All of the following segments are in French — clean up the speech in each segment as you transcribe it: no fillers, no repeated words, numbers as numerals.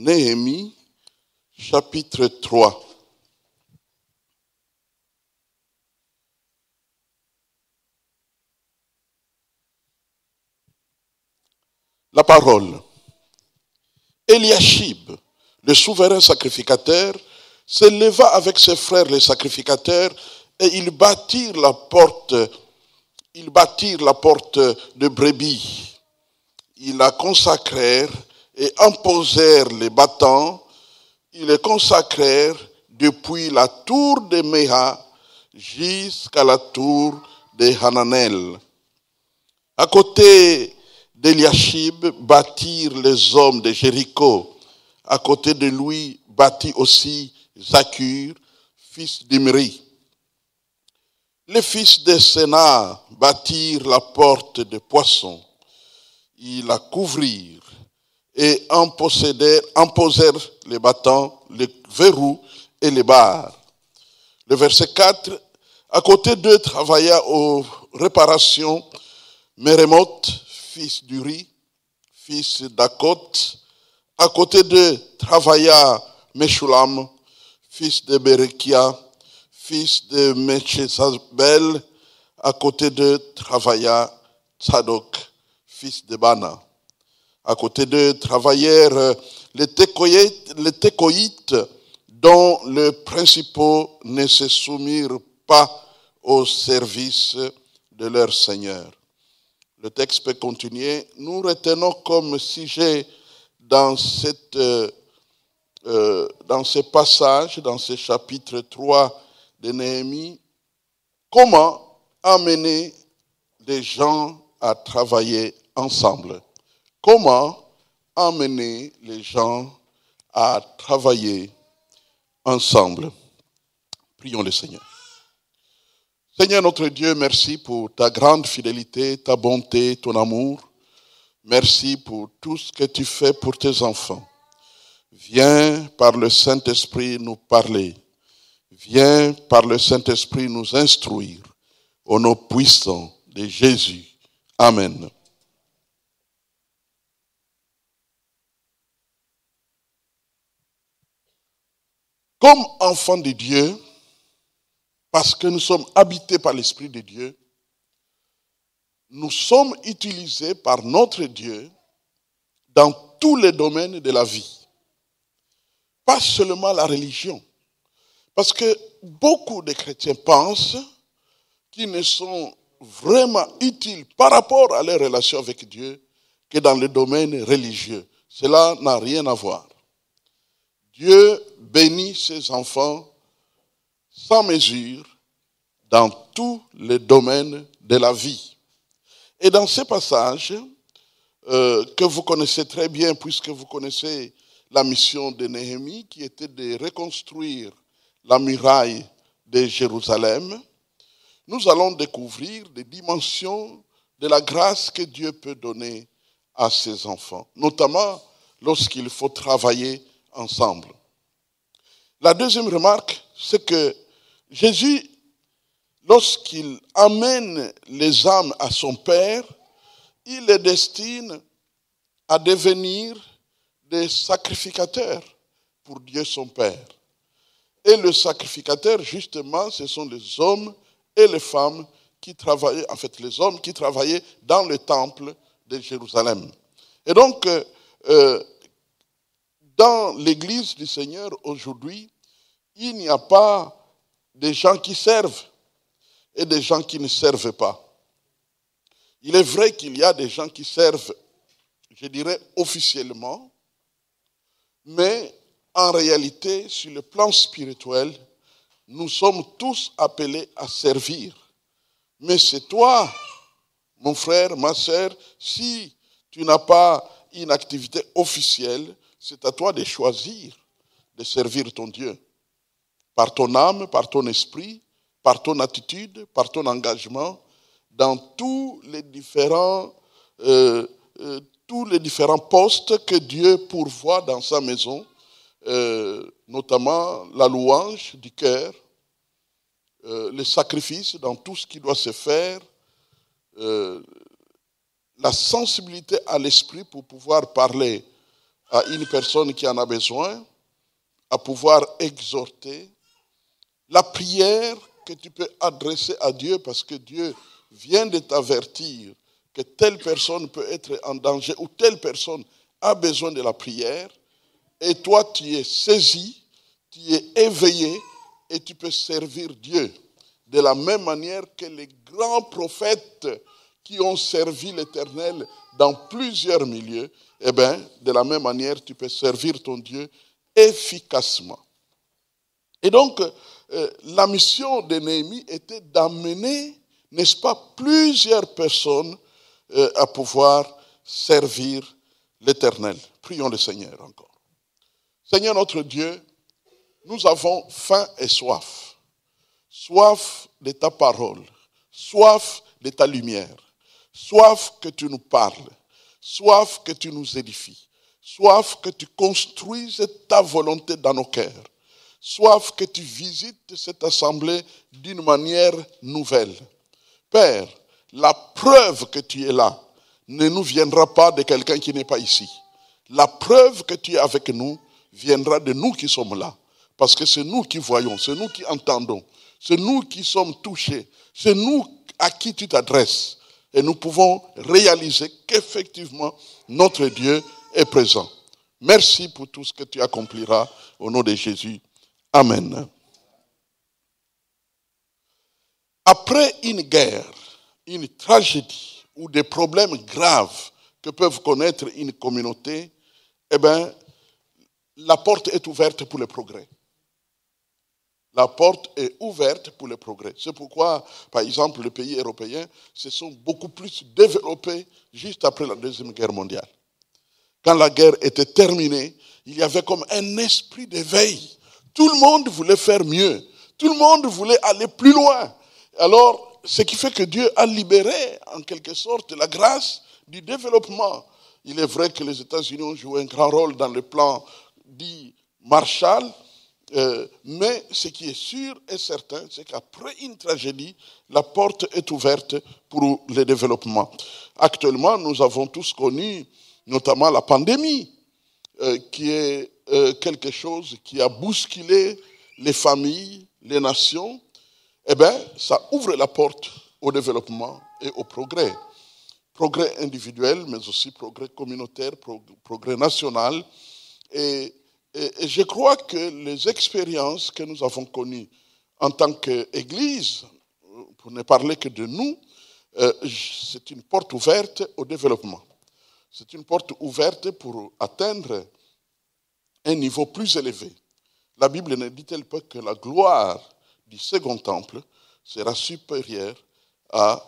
Néhémie, chapitre 3. La parole. Eliashib, le souverain sacrificateur, se leva avec ses frères les sacrificateurs et ils bâtirent la porte de brebis. Ils la consacrèrent et imposèrent les battants. Ils les consacrèrent depuis la tour de Méha jusqu'à la tour de Hananel. À côté d'Eliashib bâtirent les hommes de Jéricho. À côté de lui bâtit aussi Zakur, fils d'Imri. Les fils de Sénar bâtirent la porte de poisson. Ils la couvrirent et en posèrent les battants, les verrous et les barres. Le verset 4, à côté d'eux travailla aux réparations Mérémoth, fils d'Uri, fils d'Akot. À côté d'eux travailla Meshulam, fils de Berekia, fils de Meshezabel. À côté d'eux travailla Tzadok, fils de Bana. À côté d'eux travaillèrent les Tékoïtes, dont les principaux ne se soumirent pas au service de leur Seigneur. Le texte peut continuer. Nous retenons comme sujet dans ce passage, dans ce chapitre 3 de Néhémie, comment amener les gens à travailler ensemble. Comment amener les gens à travailler ensemble. Prions le Seigneur. Seigneur notre Dieu, merci pour ta grande fidélité, ta bonté, ton amour. Merci pour tout ce que tu fais pour tes enfants. Viens par le Saint-Esprit nous parler. Viens par le Saint-Esprit nous instruire. Au nom puissant de Jésus. Amen. Comme enfants de Dieu, parce que nous sommes habités par l'Esprit de Dieu, nous sommes utilisés par notre Dieu dans tous les domaines de la vie. Pas seulement la religion. Parce que beaucoup de chrétiens pensent qu'ils ne sont vraiment utiles par rapport à leur relation avec Dieu que dans le domaine religieux. Cela n'a rien à voir. Dieu bénit ses enfants sans mesure dans tous les domaines de la vie. Et dans ce passage, que vous connaissez très bien, puisque vous connaissez la mission de Néhémie, qui était de reconstruire la muraille de Jérusalem, nous allons découvrir des dimensions de la grâce que Dieu peut donner à ses enfants, notamment lorsqu'il faut travailler ensemble. La deuxième remarque, c'est que Jésus, lorsqu'il amène les âmes à son Père, il les destine à devenir des sacrificateurs pour Dieu son Père. Et le sacrificateur, justement, ce sont les hommes et les femmes qui travaillaient, en fait les hommes qui travaillaient dans le temple de Jérusalem. Et donc, dans l'église du Seigneur aujourd'hui, il n'y a pas des gens qui servent et des gens qui ne servent pas. Il est vrai qu'il y a des gens qui servent, je dirais officiellement, mais en réalité, sur le plan spirituel, nous sommes tous appelés à servir. Mais c'est toi, mon frère, ma sœur, si tu n'as pas une activité officielle, c'est à toi de choisir de servir ton Dieu. Par ton âme, par ton esprit, par ton attitude, par ton engagement, dans tous les différents postes que Dieu pourvoit dans sa maison, notamment la louange du cœur, le sacrifice dans tout ce qui doit se faire, la sensibilité à l'esprit pour pouvoir parler à une personne qui en a besoin, à pouvoir exhorter, la prière que tu peux adresser à Dieu parce que Dieu vient de t'avertir que telle personne peut être en danger ou telle personne a besoin de la prière, et toi tu es saisi, tu es éveillé et tu peux servir Dieu. De la même manière que les grands prophètes qui ont servi l'Éternel dans plusieurs milieux, eh bien, de la même manière, tu peux servir ton Dieu efficacement. Et donc, la mission de Néhémie était d'amener, n'est-ce pas, plusieurs personnes à pouvoir servir l'Éternel. Prions le Seigneur encore. Seigneur notre Dieu, nous avons faim et soif. Soif de ta parole, soif de ta lumière, soif que tu nous parles, soif que tu nous édifies, soif que tu construises ta volonté dans nos cœurs, soif que tu visites cette assemblée d'une manière nouvelle. Père, la preuve que tu es là ne nous viendra pas de quelqu'un qui n'est pas ici. La preuve que tu es avec nous viendra de nous qui sommes là. Parce que c'est nous qui voyons, c'est nous qui entendons, c'est nous qui sommes touchés, c'est nous à qui tu t'adresses. Et nous pouvons réaliser qu'effectivement, notre Dieu est présent. Merci pour tout ce que tu accompliras au nom de Jésus. Amen. Après une guerre, une tragédie ou des problèmes graves que peuvent connaître une communauté, eh bien, la porte est ouverte pour le progrès. La porte est ouverte pour le progrès. C'est pourquoi, par exemple, les pays européens se sont beaucoup plus développés juste après la Deuxième Guerre mondiale. Quand la guerre était terminée, il y avait comme un esprit d'éveil. Tout le monde voulait faire mieux. Tout le monde voulait aller plus loin. Alors, ce qui fait que Dieu a libéré, en quelque sorte, la grâce du développement. Il est vrai que les États-Unis ont joué un grand rôle dans le plan dit Marshall, mais ce qui est sûr et certain, c'est qu'après une tragédie, la porte est ouverte pour le développement. Actuellement, nous avons tous connu, notamment la pandémie, qui est quelque chose qui a bousculé les familles, les nations. Eh bien, ça ouvre la porte au développement et au progrès. Progrès individuel, mais aussi progrès communautaire, progrès national. Et je crois que les expériences que nous avons connues en tant qu'Église, pour ne parler que de nous, c'est une porte ouverte au développement. C'est une porte ouverte pour atteindre un niveau plus élevé. La Bible ne dit-elle pas que la gloire du second temple sera supérieure à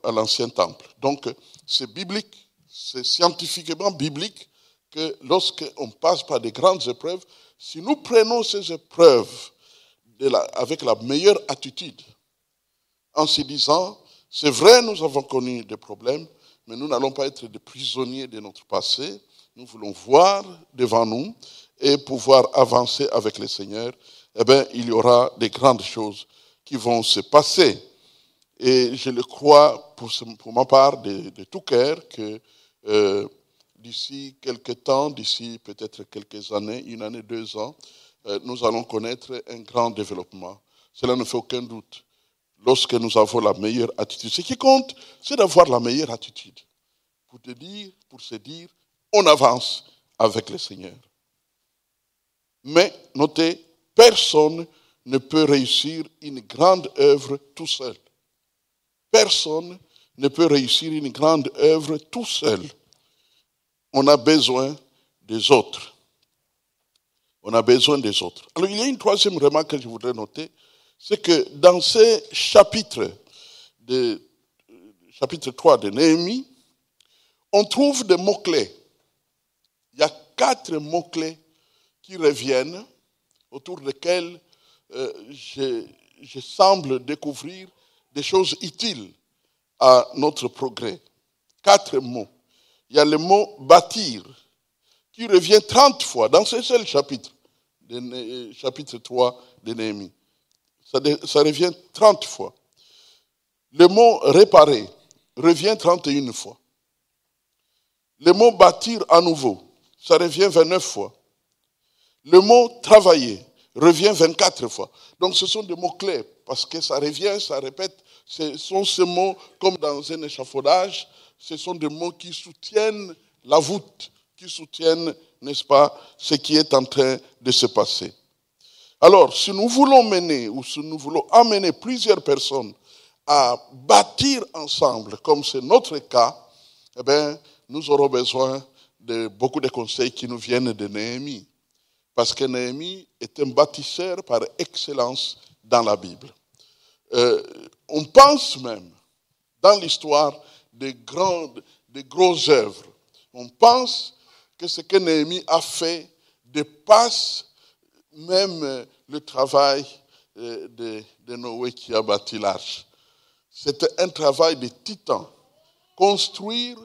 l'ancien temple. Donc, c'est biblique, c'est scientifiquement biblique que lorsqu'on passe par de grandes épreuves, si nous prenons ces épreuves avec la meilleure attitude, en se disant, c'est vrai, nous avons connu des problèmes, mais nous n'allons pas être des prisonniers de notre passé, nous voulons voir devant nous et pouvoir avancer avec le Seigneur, eh bien, il y aura des grandes choses qui vont se passer. Et je le crois pour ma part de tout cœur que d'ici quelques temps, d'ici peut-être quelques années, 1 année, 2 ans, nous allons connaître un grand développement. Cela ne fait aucun doute. Lorsque nous avons la meilleure attitude, ce qui compte, c'est d'avoir la meilleure attitude. Pour se dire, on avance avec le Seigneur. Mais notez, personne ne peut réussir une grande œuvre tout seul. Personne ne peut réussir une grande œuvre tout seul. On a besoin des autres. On a besoin des autres. Alors, il y a une troisième remarque que je voudrais noter, c'est que dans ces chapitres, chapitre 3 de Néhémie, on trouve des mots-clés. Il y a 4 mots-clés qui reviennent, autour desquels je semble découvrir des choses utiles à notre progrès. 4 mots. Il y a le mot bâtir, qui revient 30 fois dans ce seul chapitre, chapitre 3 de Néhémie. Ça revient 30 fois. Le mot réparer revient 31 fois. Le mot bâtir à nouveau, ça revient 29 fois. Le mot travailler revient 24 fois. Donc ce sont des mots clés parce que ça revient, ça répète. Ce sont ces mots comme dans un échafaudage. Ce sont des mots qui soutiennent la voûte, qui soutiennent, n'est-ce pas, ce qui est en train de se passer. Alors, si nous voulons mener ou si nous voulons amener plusieurs personnes à bâtir ensemble, comme c'est notre cas, eh bien, nous aurons besoin de beaucoup de conseils qui nous viennent de Néhémie. Parce que Néhémie est un bâtisseur par excellence dans la Bible. On pense même, dans l'histoire, de grosses œuvres. On pense que ce que Néhémie a fait dépasse même le travail de Noé qui a bâti l'arche. C'était un travail de titan. Construire,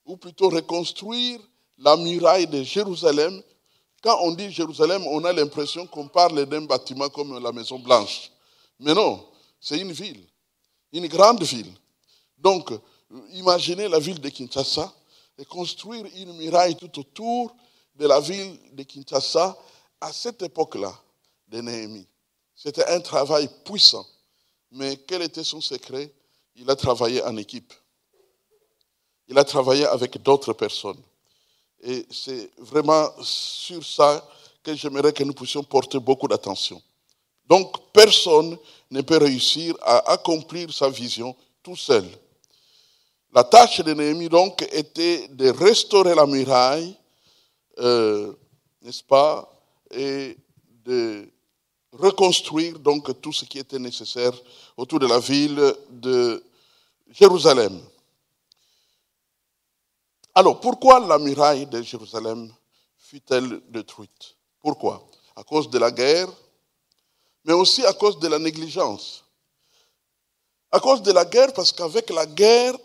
ou plutôt reconstruire, la muraille de Jérusalem. Quand on dit Jérusalem, on a l'impression qu'on parle d'un bâtiment comme la Maison Blanche. Mais non, c'est une ville, une grande ville. Donc, imaginez la ville de Kinshasa et construire une muraille tout autour de la ville de Kinshasa à cette époque-là de Néhémie. C'était un travail puissant. Mais quel était son secret? Il a travaillé en équipe. Il a travaillé avec d'autres personnes. Et c'est vraiment sur ça que j'aimerais que nous puissions porter beaucoup d'attention. Donc, personne ne peut réussir à accomplir sa vision tout seul. La tâche de Néhémie, donc, était de restaurer la muraille, n'est-ce pas, et de reconstruire donc tout ce qui était nécessaire autour de la ville de Jérusalem. Alors, pourquoi la muraille de Jérusalem fut-elle détruite? Pourquoi? À cause de la guerre, mais aussi à cause de la négligence. À cause de la guerre, parce qu'avec la guerre,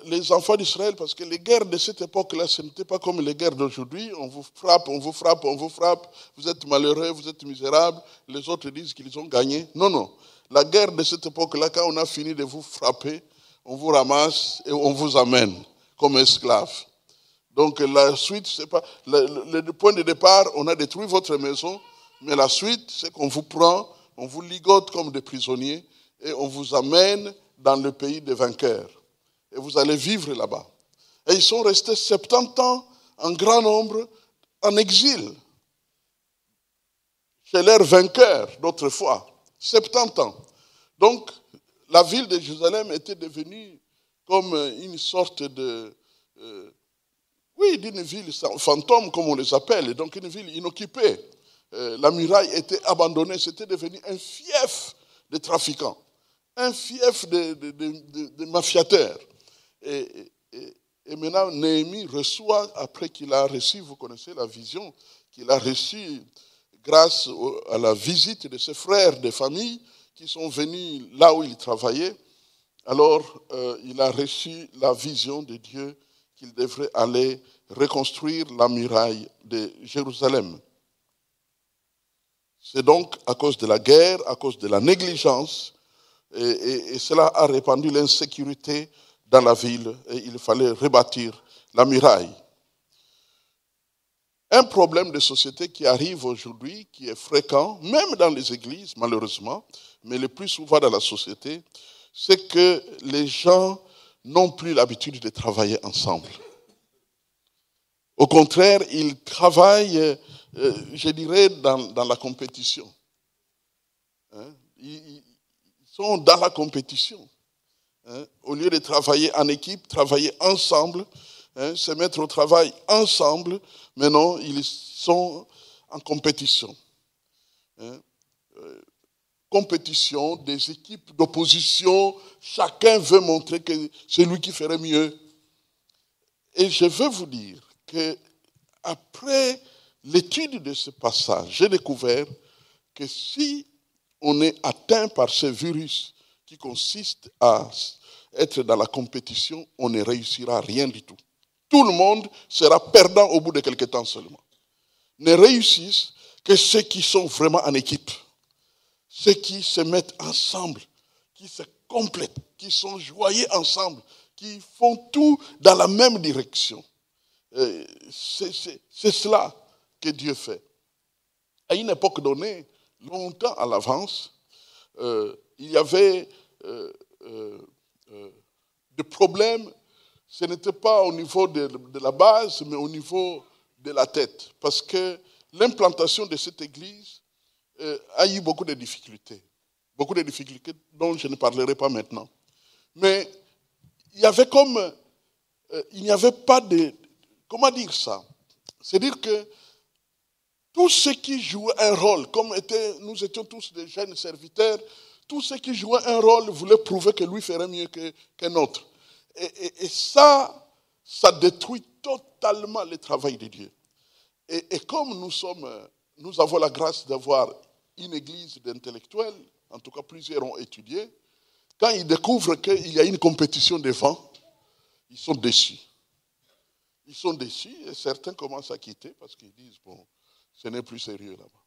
les enfants d'Israël, parce que les guerres de cette époque-là, ce n'était pas comme les guerres d'aujourd'hui. On vous frappe, on vous frappe, on vous frappe. Vous êtes malheureux, vous êtes misérable. Les autres disent qu'ils ont gagné. Non, non. La guerre de cette époque-là, quand on a fini de vous frapper, on vous ramasse et on vous amène comme esclave. Donc la suite, c'est pas le point de départ, on a détruit votre maison, mais la suite, c'est qu'on vous prend, on vous ligote comme des prisonniers et on vous amène dans le pays des vainqueurs. Et vous allez vivre là-bas. Et ils sont restés 70 ans en grand nombre en exil, chez leurs vainqueurs d'autrefois. 70 ans. Donc, la ville de Jérusalem était devenue comme une sorte de... d'une ville fantôme, comme on les appelle, donc une ville inoccupée. La muraille était abandonnée, c'était devenu un fief de trafiquants, un fief de mafiateurs. Et maintenant, Néhémie reçoit, après qu'il a reçu, vous connaissez la vision, qu'il a reçue grâce à la visite de ses frères de famille qui sont venus là où il travaillait. Alors, il a reçu la vision de Dieu qu'il devrait aller reconstruire la muraille de Jérusalem. C'est donc à cause de la guerre, à cause de la négligence, et cela a répandu l'insécurité dans la ville, et il fallait rebâtir la muraille. Un problème de société qui arrive aujourd'hui, qui est fréquent, même dans les églises, malheureusement, mais le plus souvent dans la société, c'est que les gens n'ont plus l'habitude de travailler ensemble. Au contraire, ils travaillent, je dirais, dans la compétition. Ils sont dans la compétition. Au lieu de travailler en équipe, travailler ensemble, se mettre au travail ensemble, mais non, ils sont en compétition. Compétition, des équipes d'opposition, chacun veut montrer que c'est lui qui ferait mieux. Et je veux vous dire que après l'étude de ce passage, j'ai découvert que si on est atteint par ce virus qui consiste à être dans la compétition, on ne réussira rien du tout. Tout le monde sera perdant au bout de quelques temps seulement. Ne réussissent que ceux qui sont vraiment en équipe, ceux qui se mettent ensemble, qui se complètent, qui sont joyeux ensemble, qui font tout dans la même direction. C'est cela que Dieu fait. À une époque donnée, longtemps à l'avance, il y avait des problèmes. Ce n'était pas au niveau de la base, mais au niveau de la tête. Parce que l'implantation de cette église a eu beaucoup de difficultés. Beaucoup de difficultés dont je ne parlerai pas maintenant. Mais il y avait il n'y avait pas de... Comment dire ça? C'est-à-dire que tous ceux qui jouaient un rôle, comme nous étions tous des jeunes serviteurs, tous ceux qui jouaient un rôle voulaient prouver que lui ferait mieux qu'un autre. Et ça détruit totalement le travail de Dieu. Et comme nous avons la grâce d'avoir une église d'intellectuels, en tout cas plusieurs ont étudié, quand ils découvrent qu'il y a une compétition devant, ils sont déçus. Ils sont déçus et certains commencent à quitter parce qu'ils disent, bon, ce n'est plus sérieux là-bas.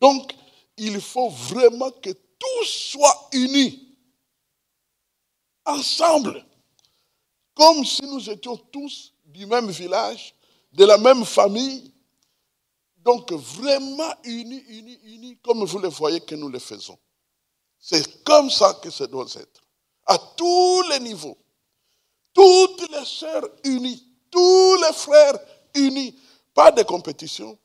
Donc, il faut vraiment que tous soient unis, ensemble, comme si nous étions tous du même village, de la même famille. Donc, vraiment unis, comme vous le voyez que nous le faisons. C'est comme ça que ça doit être. À tous les niveaux. Toutes les sœurs unies. Tous les frères unis. Pas de compétition.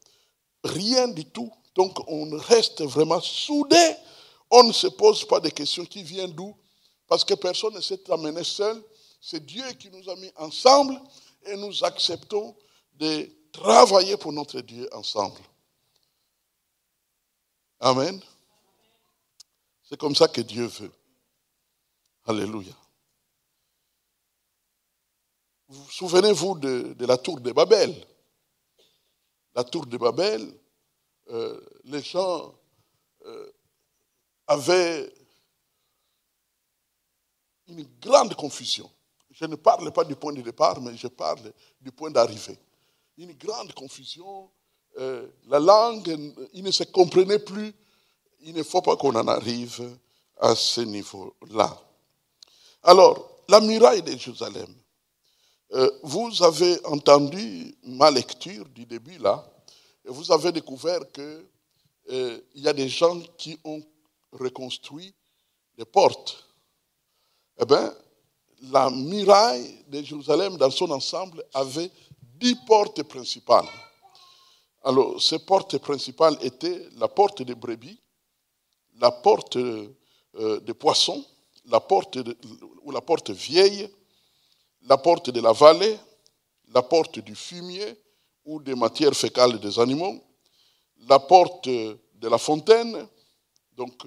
Rien du tout. Donc, on reste vraiment soudés. On ne se pose pas de questions qui viennent d'où. Parce que personne ne s'est amené seul. C'est Dieu qui nous a mis ensemble. Et nous acceptons de travailler pour notre Dieu ensemble. Amen. C'est comme ça que Dieu veut. Alléluia. Vous souvenez-vous de la tour de Babel? La tour de Babel, les gens avaient une grande confusion. Je ne parle pas du point de départ, mais je parle du point d'arrivée. Une grande confusion. La langue, ils ne se comprenaient plus. Il ne faut pas qu'on en arrive à ce niveau-là. Alors, la muraille de Jérusalem. Vous avez entendu ma lecture du début là, et vous avez découvert qu'il y a des gens qui ont reconstruit les portes. Eh bien, la muraille de Jérusalem dans son ensemble avait 10 portes principales. Alors, ces portes principales étaient la porte des brebis, la porte des poissons, la porte vieille, la porte de la vallée, la porte du fumier ou des matières fécales des animaux, la porte de la fontaine, donc,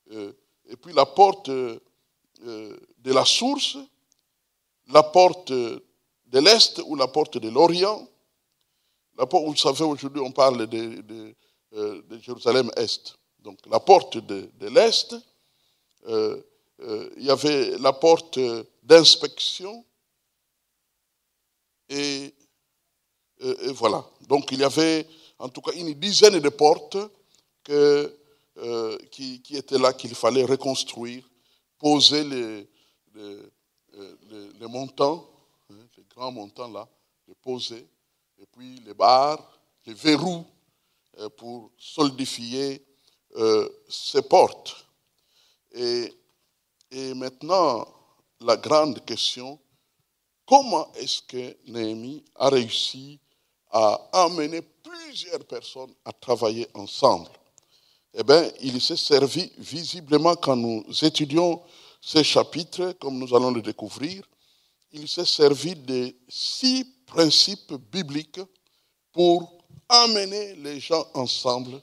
et puis la porte de la source, la porte de l'Est ou la porte de l'Orient. Vous savez, aujourd'hui, on parle de Jérusalem-Est. Donc, la porte de l'Est, il y avait la porte d'inspection, et voilà. Donc, il y avait en tout cas une dizaine de portes qui étaient là, qu'il fallait reconstruire, poser les montants, les grands montants là, les poser, et puis les barres, les verrous pour solidifier ces portes. Et maintenant, la grande question, comment est-ce que Néhémie a réussi à amener plusieurs personnes à travailler ensemble? Eh bien, il s'est servi visiblement, quand nous étudions ces chapitres, comme nous allons le découvrir, il s'est servi de 6 principes bibliques pour amener les gens ensemble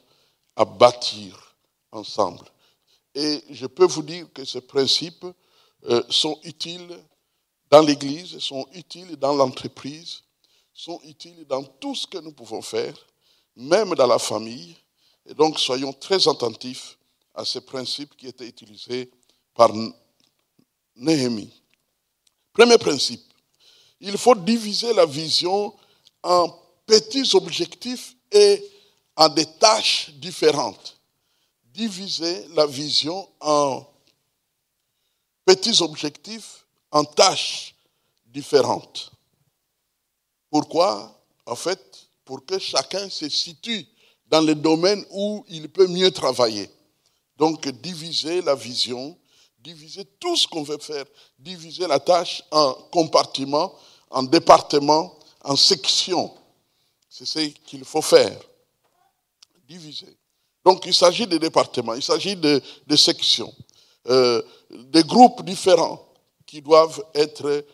à bâtir ensemble. Et je peux vous dire que ces principes sont utiles dans l'Église, sont utiles dans l'entreprise, sont utiles dans tout ce que nous pouvons faire, même dans la famille. Et donc, soyons très attentifs à ces principes qui étaient utilisés par Néhémie. Premier principe, il faut diviser la vision en petits objectifs et en des tâches différentes. Diviser la vision en petits objectifs, en tâches différentes. Pourquoi? En fait, pour que chacun se situe dans le domaine où il peut mieux travailler. Donc, diviser la vision, diviser tout ce qu'on veut faire, diviser la tâche en compartiments, en départements, en sections. C'est ce qu'il faut faire. Diviser. Donc, il s'agit de départements, il s'agit de sections, des groupes différents qui doivent être...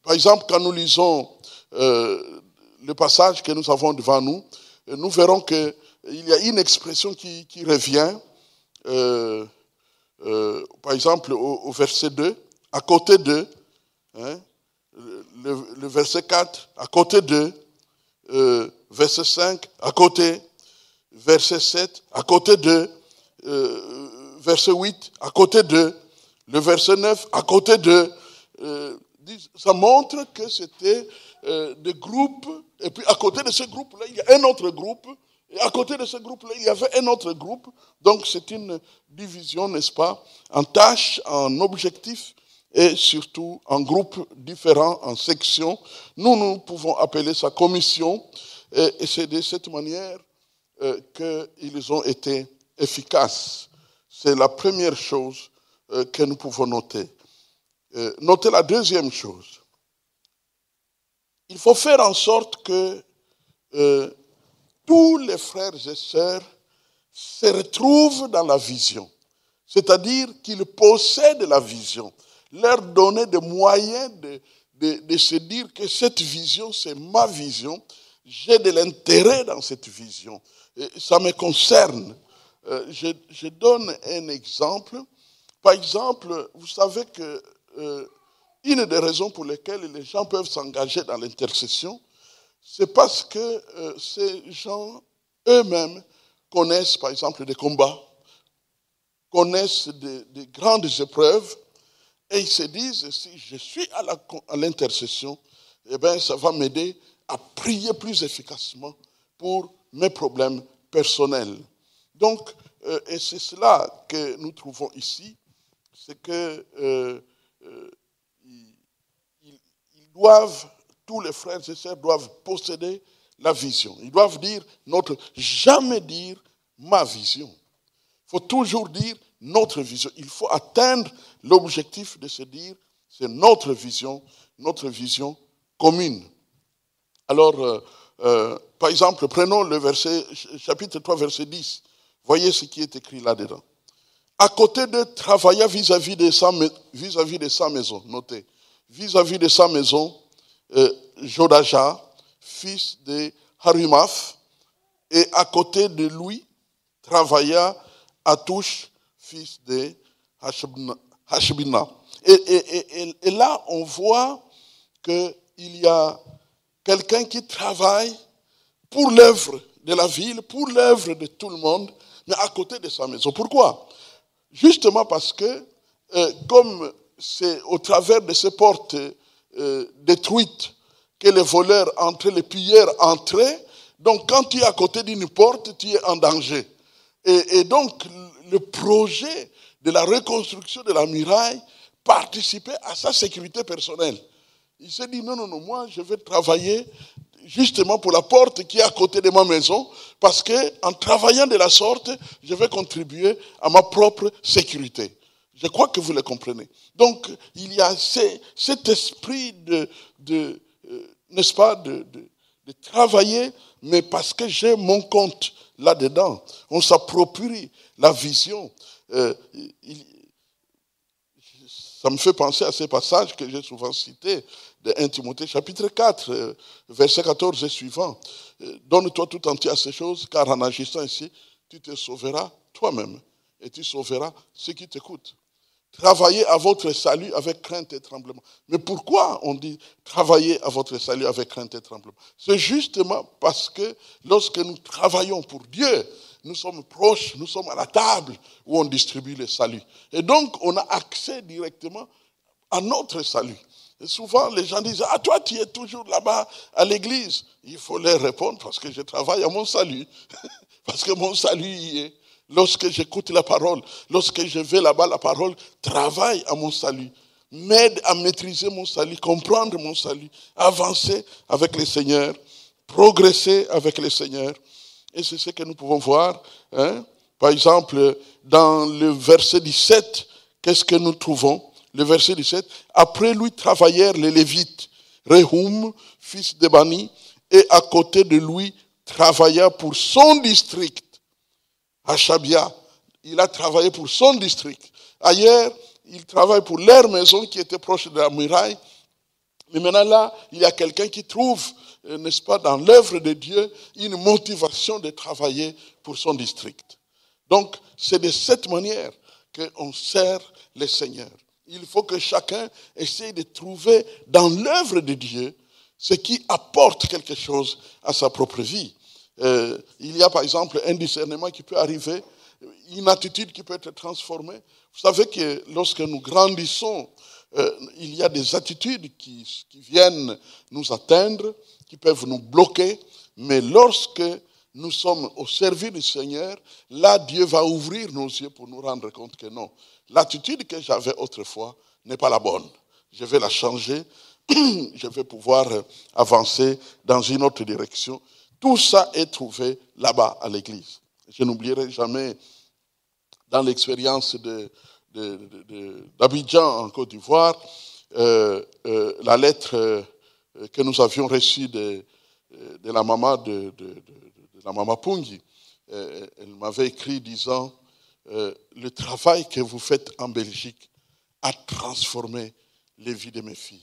par exemple, quand nous lisons le passage que nous avons devant nous, nous verrons qu'il y a une expression qui revient, par exemple, au verset 2, à côté de, hein, le verset 4, à côté de, verset 5, à côté, verset 7, à côté de, verset 8, à côté de, le verset 9, à côté de, ça montre que c'était des groupes, et puis à côté de ce groupe-là, il y a un autre groupe, et à côté de ce groupe-là, il y avait un autre groupe. Donc c'est une division, n'est-ce pas, en tâches, en objectifs, et surtout en groupes différents, en sections. Nous pouvons appeler ça commission, et c'est de cette manière qu'ils ont été efficaces. C'est la première chose que nous pouvons noter. Notez la deuxième chose. Il faut faire en sorte que tous les frères et sœurs se retrouvent dans la vision. C'est-à-dire qu'ils possèdent la vision. Leur donner des moyens de se dire que cette vision, c'est ma vision. J'ai de l'intérêt dans cette vision. Et ça me concerne. Je donne un exemple. Par exemple, vous savez que une des raisons pour lesquelles les gens peuvent s'engager dans l'intercession, c'est parce que ces gens eux-mêmes connaissent, par exemple, des combats, connaissent des grandes épreuves, et ils se disent, si je suis à l'intercession, eh bien, ça va m'aider à prier plus efficacement pour mes problèmes personnels. Donc, et c'est cela que nous trouvons ici, c'est que ils doivent, tous les frères et sœurs doivent posséder la vision. Ils doivent dire jamais dire ma vision. Il faut toujours dire notre vision. Il faut atteindre l'objectif de se dire c'est notre vision commune. Alors, par exemple, prenons le verset, chapitre 3, verset 10. Voyez ce qui est écrit là-dedans. À côté de travailler vis-à-vis de sa maison, notez, vis-à-vis de sa maison, Jodaja, fils de Harumaph, et à côté de lui, travailla Atouch, fils de Hashbina. Et là, on voit qu'il y a quelqu'un qui travaille pour l'œuvre de la ville, pour l'œuvre de tout le monde, mais à côté de sa maison. Pourquoi? Justement parce que, comme c'est au travers de ces portes détruites que les voleurs entraient, les pilleurs entraient, donc quand tu es à côté d'une porte, tu es en danger. Et donc, le projet de la reconstruction de la muraille participait à sa sécurité personnelle. Il s'est dit, non, moi je vais travailler justement pour la porte qui est à côté de ma maison, parce qu'en travaillant de la sorte, je vais contribuer à ma propre sécurité. Je crois que vous le comprenez. Donc, il y a cet esprit n'est-ce pas, de travailler, mais parce que j'ai mon compte là-dedans. On s'approprie la vision. Ça me fait penser à ces passages que j'ai souvent cités de 1 Timothée chapitre 4, verset 14 et suivant. Donne-toi tout entier à ces choses, car en agissant ainsi, tu te sauveras toi-même et tu sauveras ceux qui t'écoutent. Travaillez à votre salut avec crainte et tremblement. Mais pourquoi on dit travaillez à votre salut avec crainte et tremblement? C'est justement parce que lorsque nous travaillons pour Dieu, nous sommes proches, nous sommes à la table où on distribue le salut. Et donc, on a accès directement à notre salut. Et souvent, les gens disent, ah, toi, tu es toujours là-bas à l'église. Il faut leur répondre parce que je travaille à mon salut. Parce que mon salut y est. Lorsque j'écoute la parole, lorsque je vais là-bas, la parole travaille à mon salut. m'aide à maîtriser mon salut, comprendre mon salut, avancer avec le Seigneur, progresser avec le Seigneur. Et c'est ce que nous pouvons voir. Par exemple, dans le verset 17, qu'est-ce que nous trouvons? Le verset 17, après lui travaillèrent les Lévites, Rehum, fils de Bani, et à côté de lui travailla pour son district, Hashabia. Il a travaillé pour son district. Ailleurs, il travaille pour leur maison qui était proche de la muraille. Mais maintenant là, il y a quelqu'un qui trouve, n'est-ce pas, dans l'œuvre de Dieu, une motivation de travailler pour son district. Donc, c'est de cette manière qu'on sert le Seigneur. Il faut que chacun essaye de trouver dans l'œuvre de Dieu ce qui apporte quelque chose à sa propre vie. Il y a par exemple un discernement qui peut arriver, une attitude qui peut être transformée. Vous savez que lorsque nous grandissons, il y a des attitudes qui viennent nous atteindre, qui peuvent nous bloquer, mais lorsque nous sommes au service du Seigneur, là Dieu va ouvrir nos yeux pour nous rendre compte que non, l'attitude que j'avais autrefois n'est pas la bonne. Je vais la changer, je vais pouvoir avancer dans une autre direction. Tout ça est trouvé là-bas à l'église. Je n'oublierai jamais, dans l'expérience d'Abidjan en Côte d'Ivoire, la lettre que nous avions reçue de la maman de la maman Pungi. Elle m'avait écrit disant le travail que vous faites en Belgique a transformé les vies de mes filles.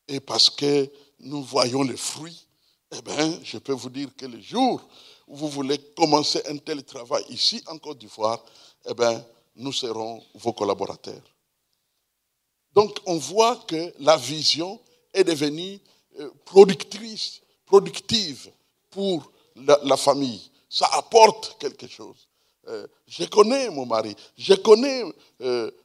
Et parce que nous voyons les fruits, eh bien, je peux vous dire que le jour où vous voulez commencer un tel travail ici en Côte d'Ivoire, eh bien, nous serons vos collaborateurs. Donc, on voit que la vision est devenue productive pour la famille. Ça apporte quelque chose. Je connais mon mari, je connais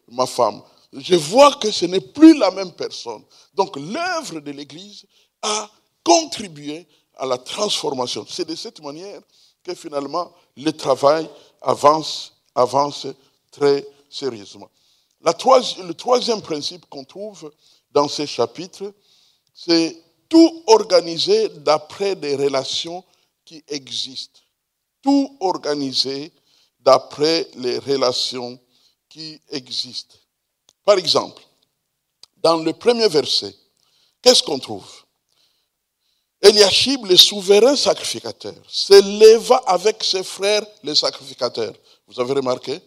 ma femme. Je vois que ce n'est plus la même personne. Donc l'œuvre de l'Église a contribué à la transformation. C'est de cette manière que finalement le travail avance très sérieusement. Le troisième principe qu'on trouve dans ces chapitres, c'est tout organiser d'après des relations qui existent. Tout organiser d'après les relations qui existent. Par exemple, dans le premier verset, qu'est-ce qu'on trouve? Eliashib, le souverain sacrificateur, s'éleva avec ses frères les sacrificateurs. Vous avez remarqué?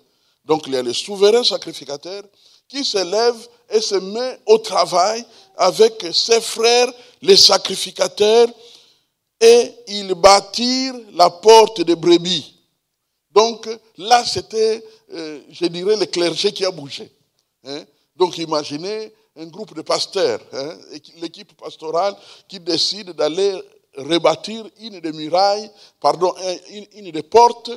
Donc il y a le souverain sacrificateur qui s'élève et se met au travail avec ses frères les sacrificateurs et ils bâtirent la porte de brebis. Donc là, c'était, je dirais, le clergé qui a bougé. Donc imaginez un groupe de pasteurs, l'équipe pastorale qui décide d'aller rebâtir une des murailles, une des portes,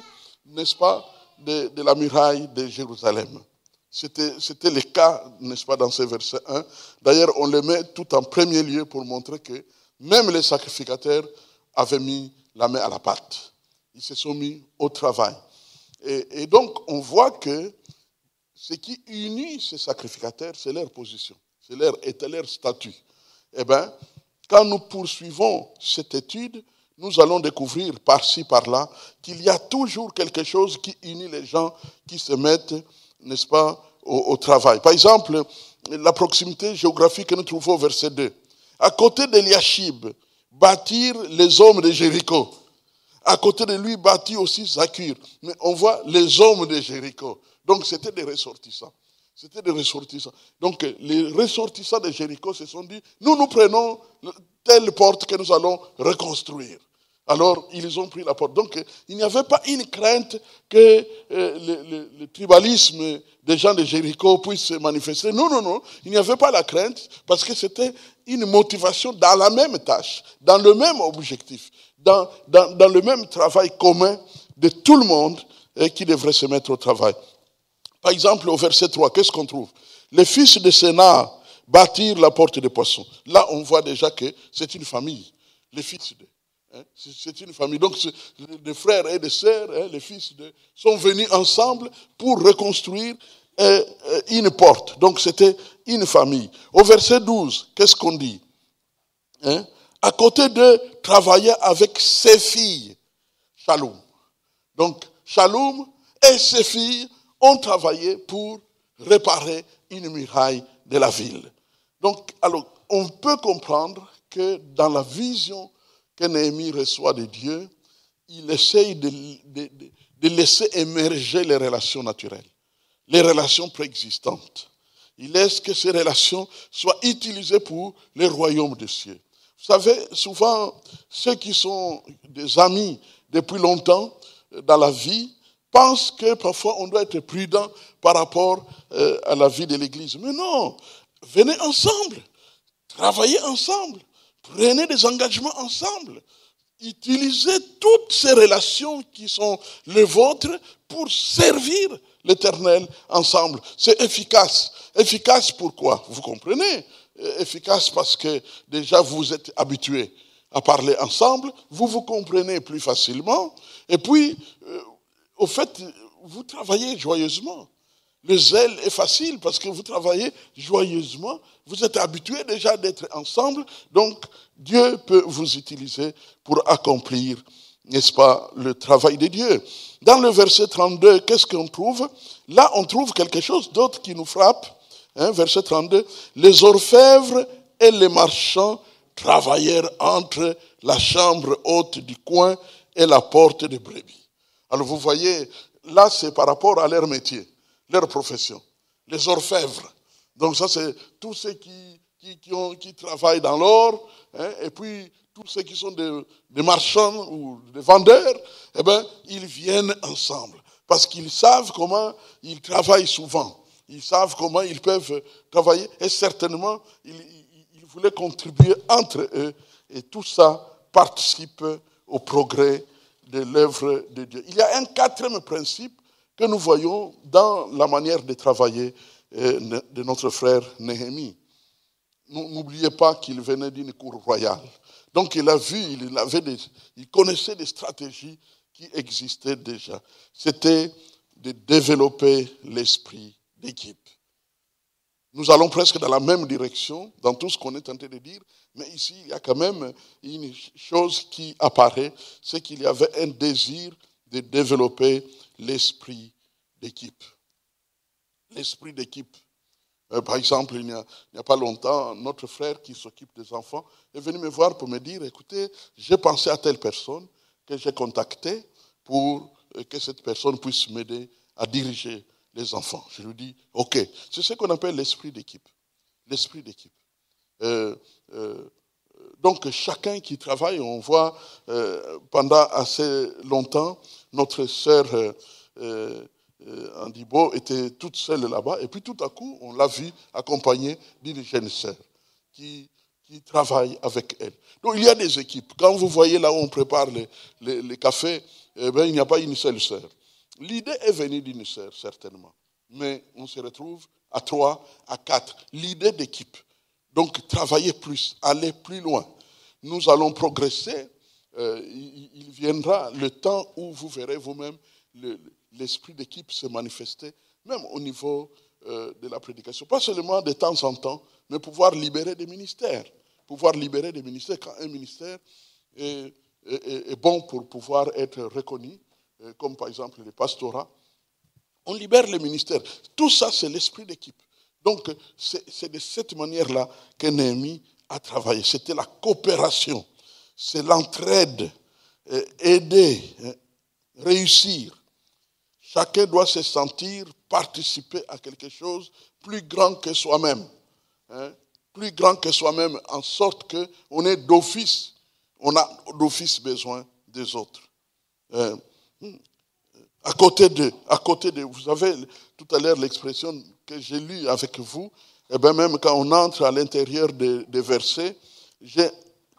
n'est-ce pas, de la muraille de Jérusalem. C'était le cas, n'est-ce pas, dans ce verset 1. D'ailleurs, on le met tout en premier lieu pour montrer que même les sacrificateurs avaient mis la main à la pâte. Ils se sont mis au travail. Et donc, on voit que ce qui unit ces sacrificateurs, c'est leur position, c'est leur statut. Eh bien, quand nous poursuivons cette étude, nous allons découvrir par-ci, par-là, qu'il y a toujours quelque chose qui unit les gens qui se mettent, n'est-ce pas, au travail. Par exemple, la proximité géographique que nous trouvons au verset 2. À côté d'Eliashib, bâtirent les hommes de Jéricho. À côté de lui, bâtit aussi Zakur. Mais on voit les hommes de Jéricho. Donc, c'était des ressortissants. C'était des ressortissants. Donc, les ressortissants de Jéricho se sont dit, nous prenons telle porte que nous allons reconstruire. Alors, ils ont pris la porte. Donc, il n'y avait pas une crainte que le tribalisme des gens de Jéricho puisse se manifester. Non. Il n'y avait pas la crainte parce que c'était une motivation dans la même tâche, dans le même objectif, dans le même travail commun de tout le monde qui devrait se mettre au travail. Par exemple, au verset 3, qu'est-ce qu'on trouve? Les fils de Sénat bâtirent la porte des poissons. Là, on voit déjà que c'est une famille. Les fils de... C'est une famille. Donc, des frères et des sœurs, les fils sont venus ensemble pour reconstruire une porte. Donc c'était une famille. Au verset 12, qu'est-ce qu'on dit? À côté de travailler avec ses filles, Shalom. Donc Shalom et ses filles ont travaillé pour réparer une muraille de la ville. Donc, alors, on peut comprendre que dans la vision que Néhémie reçoit de Dieu, il essaye de laisser émerger les relations naturelles, les relations préexistantes. Il laisse que ces relations soient utilisées pour le royaume des cieux. Vous savez, souvent, ceux qui sont des amis depuis longtemps dans la vie pensent que parfois on doit être prudent par rapport à la vie de l'Église. Mais non, venez ensemble, travaillez ensemble, prenez des engagements ensemble. Utilisez toutes ces relations qui sont les vôtres pour servir l'Éternel ensemble. C'est efficace. Efficace pourquoi? Vous comprenez? Efficace parce que déjà vous êtes habitués à parler ensemble, vous vous comprenez plus facilement, et puis, au fait, vous travaillez joyeusement. Le zèle est facile parce que vous travaillez joyeusement. Vous êtes habitués déjà d'être ensemble. Donc, Dieu peut vous utiliser pour accomplir, n'est-ce pas, le travail de Dieu. Dans le verset 32, qu'est-ce qu'on trouve? Là, on trouve quelque chose d'autre qui nous frappe. Verset 32. Les orfèvres et les marchands travaillèrent entre la chambre haute du coin et la porte des brebis. Alors, vous voyez, là, c'est par rapport à leur métier. Leur profession, les orfèvres. Donc ça, c'est tous ceux qui travaillent dans l'or, et puis tous ceux qui sont des marchands ou des vendeurs, eh bien, ils viennent ensemble. Parce qu'ils savent comment ils travaillent souvent. Ils savent comment ils peuvent travailler. Et certainement, ils voulaient contribuer entre eux. Et tout ça participe au progrès de l'œuvre de Dieu. Il y a un quatrième principe que nous voyons dans la manière de travailler de notre frère Néhémie. N'oubliez pas qu'il venait d'une cour royale. Donc il a vu, il connaissait des stratégies qui existaient déjà. C'était de développer l'esprit d'équipe. Nous allons presque dans la même direction, dans tout ce qu'on est tenté de dire, mais ici, il y a quand même une chose qui apparaît, c'est qu'il y avait un désir de développer l'esprit d'équipe. L'esprit d'équipe. Par exemple, il n'y a pas longtemps, notre frère qui s'occupe des enfants est venu me voir pour me dire, écoutez, j'ai pensé à telle personne que j'ai contactée pour que cette personne puisse m'aider à diriger les enfants. Je lui dis, ok, c'est ce qu'on appelle l'esprit d'équipe. L'esprit d'équipe. Donc chacun qui travaille, on voit pendant assez longtemps, notre sœur Andibo était toute seule là-bas, et puis tout à coup, on l'a vue accompagnée d'une jeune sœur qui travaille avec elle. Donc il y a des équipes. Quand vous voyez là où on prépare les cafés, eh bien, il n'y a pas une seule sœur. L'idée est venue d'une sœur, certainement. Mais on se retrouve à 3, à 4. L'idée d'équipe. Donc travailler plus, aller plus loin. Nous allons progresser. Il viendra le temps où vous verrez vous-même l'esprit d'équipe se manifester, même au niveau de la prédication. Pas seulement de temps en temps, mais pouvoir libérer des ministères. Pouvoir libérer des ministères quand un ministère est bon pour pouvoir être reconnu, comme par exemple le pastorat. On libère les ministères. Tout ça, c'est l'esprit d'équipe. Donc, c'est de cette manière-là que Néhémie a travaillé. C'était la coopération. C'est l'entraide. Aider, réussir. Chacun doit se sentir participer à quelque chose plus grand que soi-même. Plus grand que soi-même, en sorte qu'on ait d'office. On a d'office besoin des autres. À côté de, vous avez tout à l'heure l'expression que j'ai lue avec vous, et bien même quand on entre à l'intérieur des versets, j'ai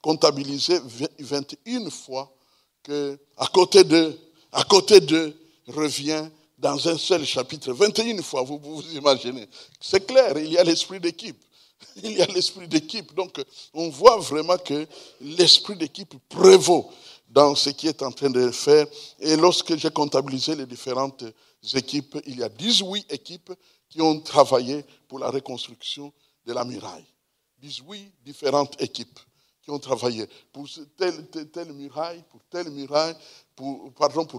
comptabilisé 21 fois que à côté de revient dans un seul chapitre. 21 fois, vous imaginez. C'est clair, il y a l'esprit d'équipe. Il y a l'esprit d'équipe. Donc, on voit vraiment que l'esprit d'équipe prévaut dans ce qui est en train de faire. Et lorsque j'ai comptabilisé les différentes équipes, il y a 18 équipes qui ont travaillé pour la reconstruction de la muraille. 18 différentes équipes qui ont travaillé pour telle muraille, pour telle muraille, pour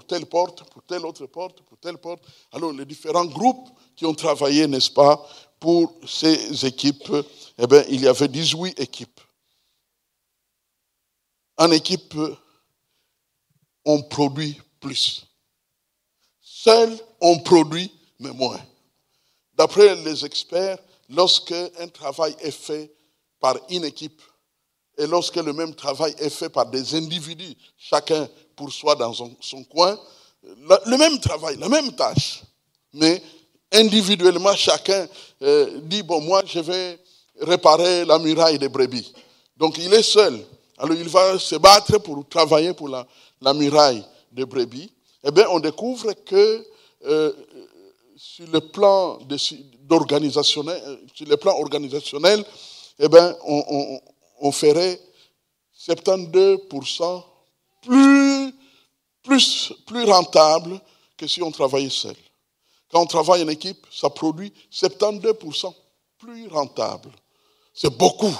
telle porte, pour telle autre porte, pour telle porte. Alors, les différents groupes qui ont travaillé, n'est-ce pas, pour ces équipes, eh bien, il y avait 18 équipes. En équipe, on produit plus. Seul, on produit, mais moins. D'après les experts, lorsque un travail est fait par une équipe, et lorsque le même travail est fait par des individus, chacun pour soi dans son coin, le même travail, la même tâche, mais individuellement, chacun dit, bon, moi, je vais réparer la muraille des brebis. Donc, il est seul. Alors, il va se battre pour travailler pour la muraille des brebis. Eh bien, on découvre que sur le plan organisationnel, eh bien, on ferait 72% plus rentable que si on travaillait seul. Quand on travaille en équipe, ça produit 72% plus rentable. C'est beaucoup,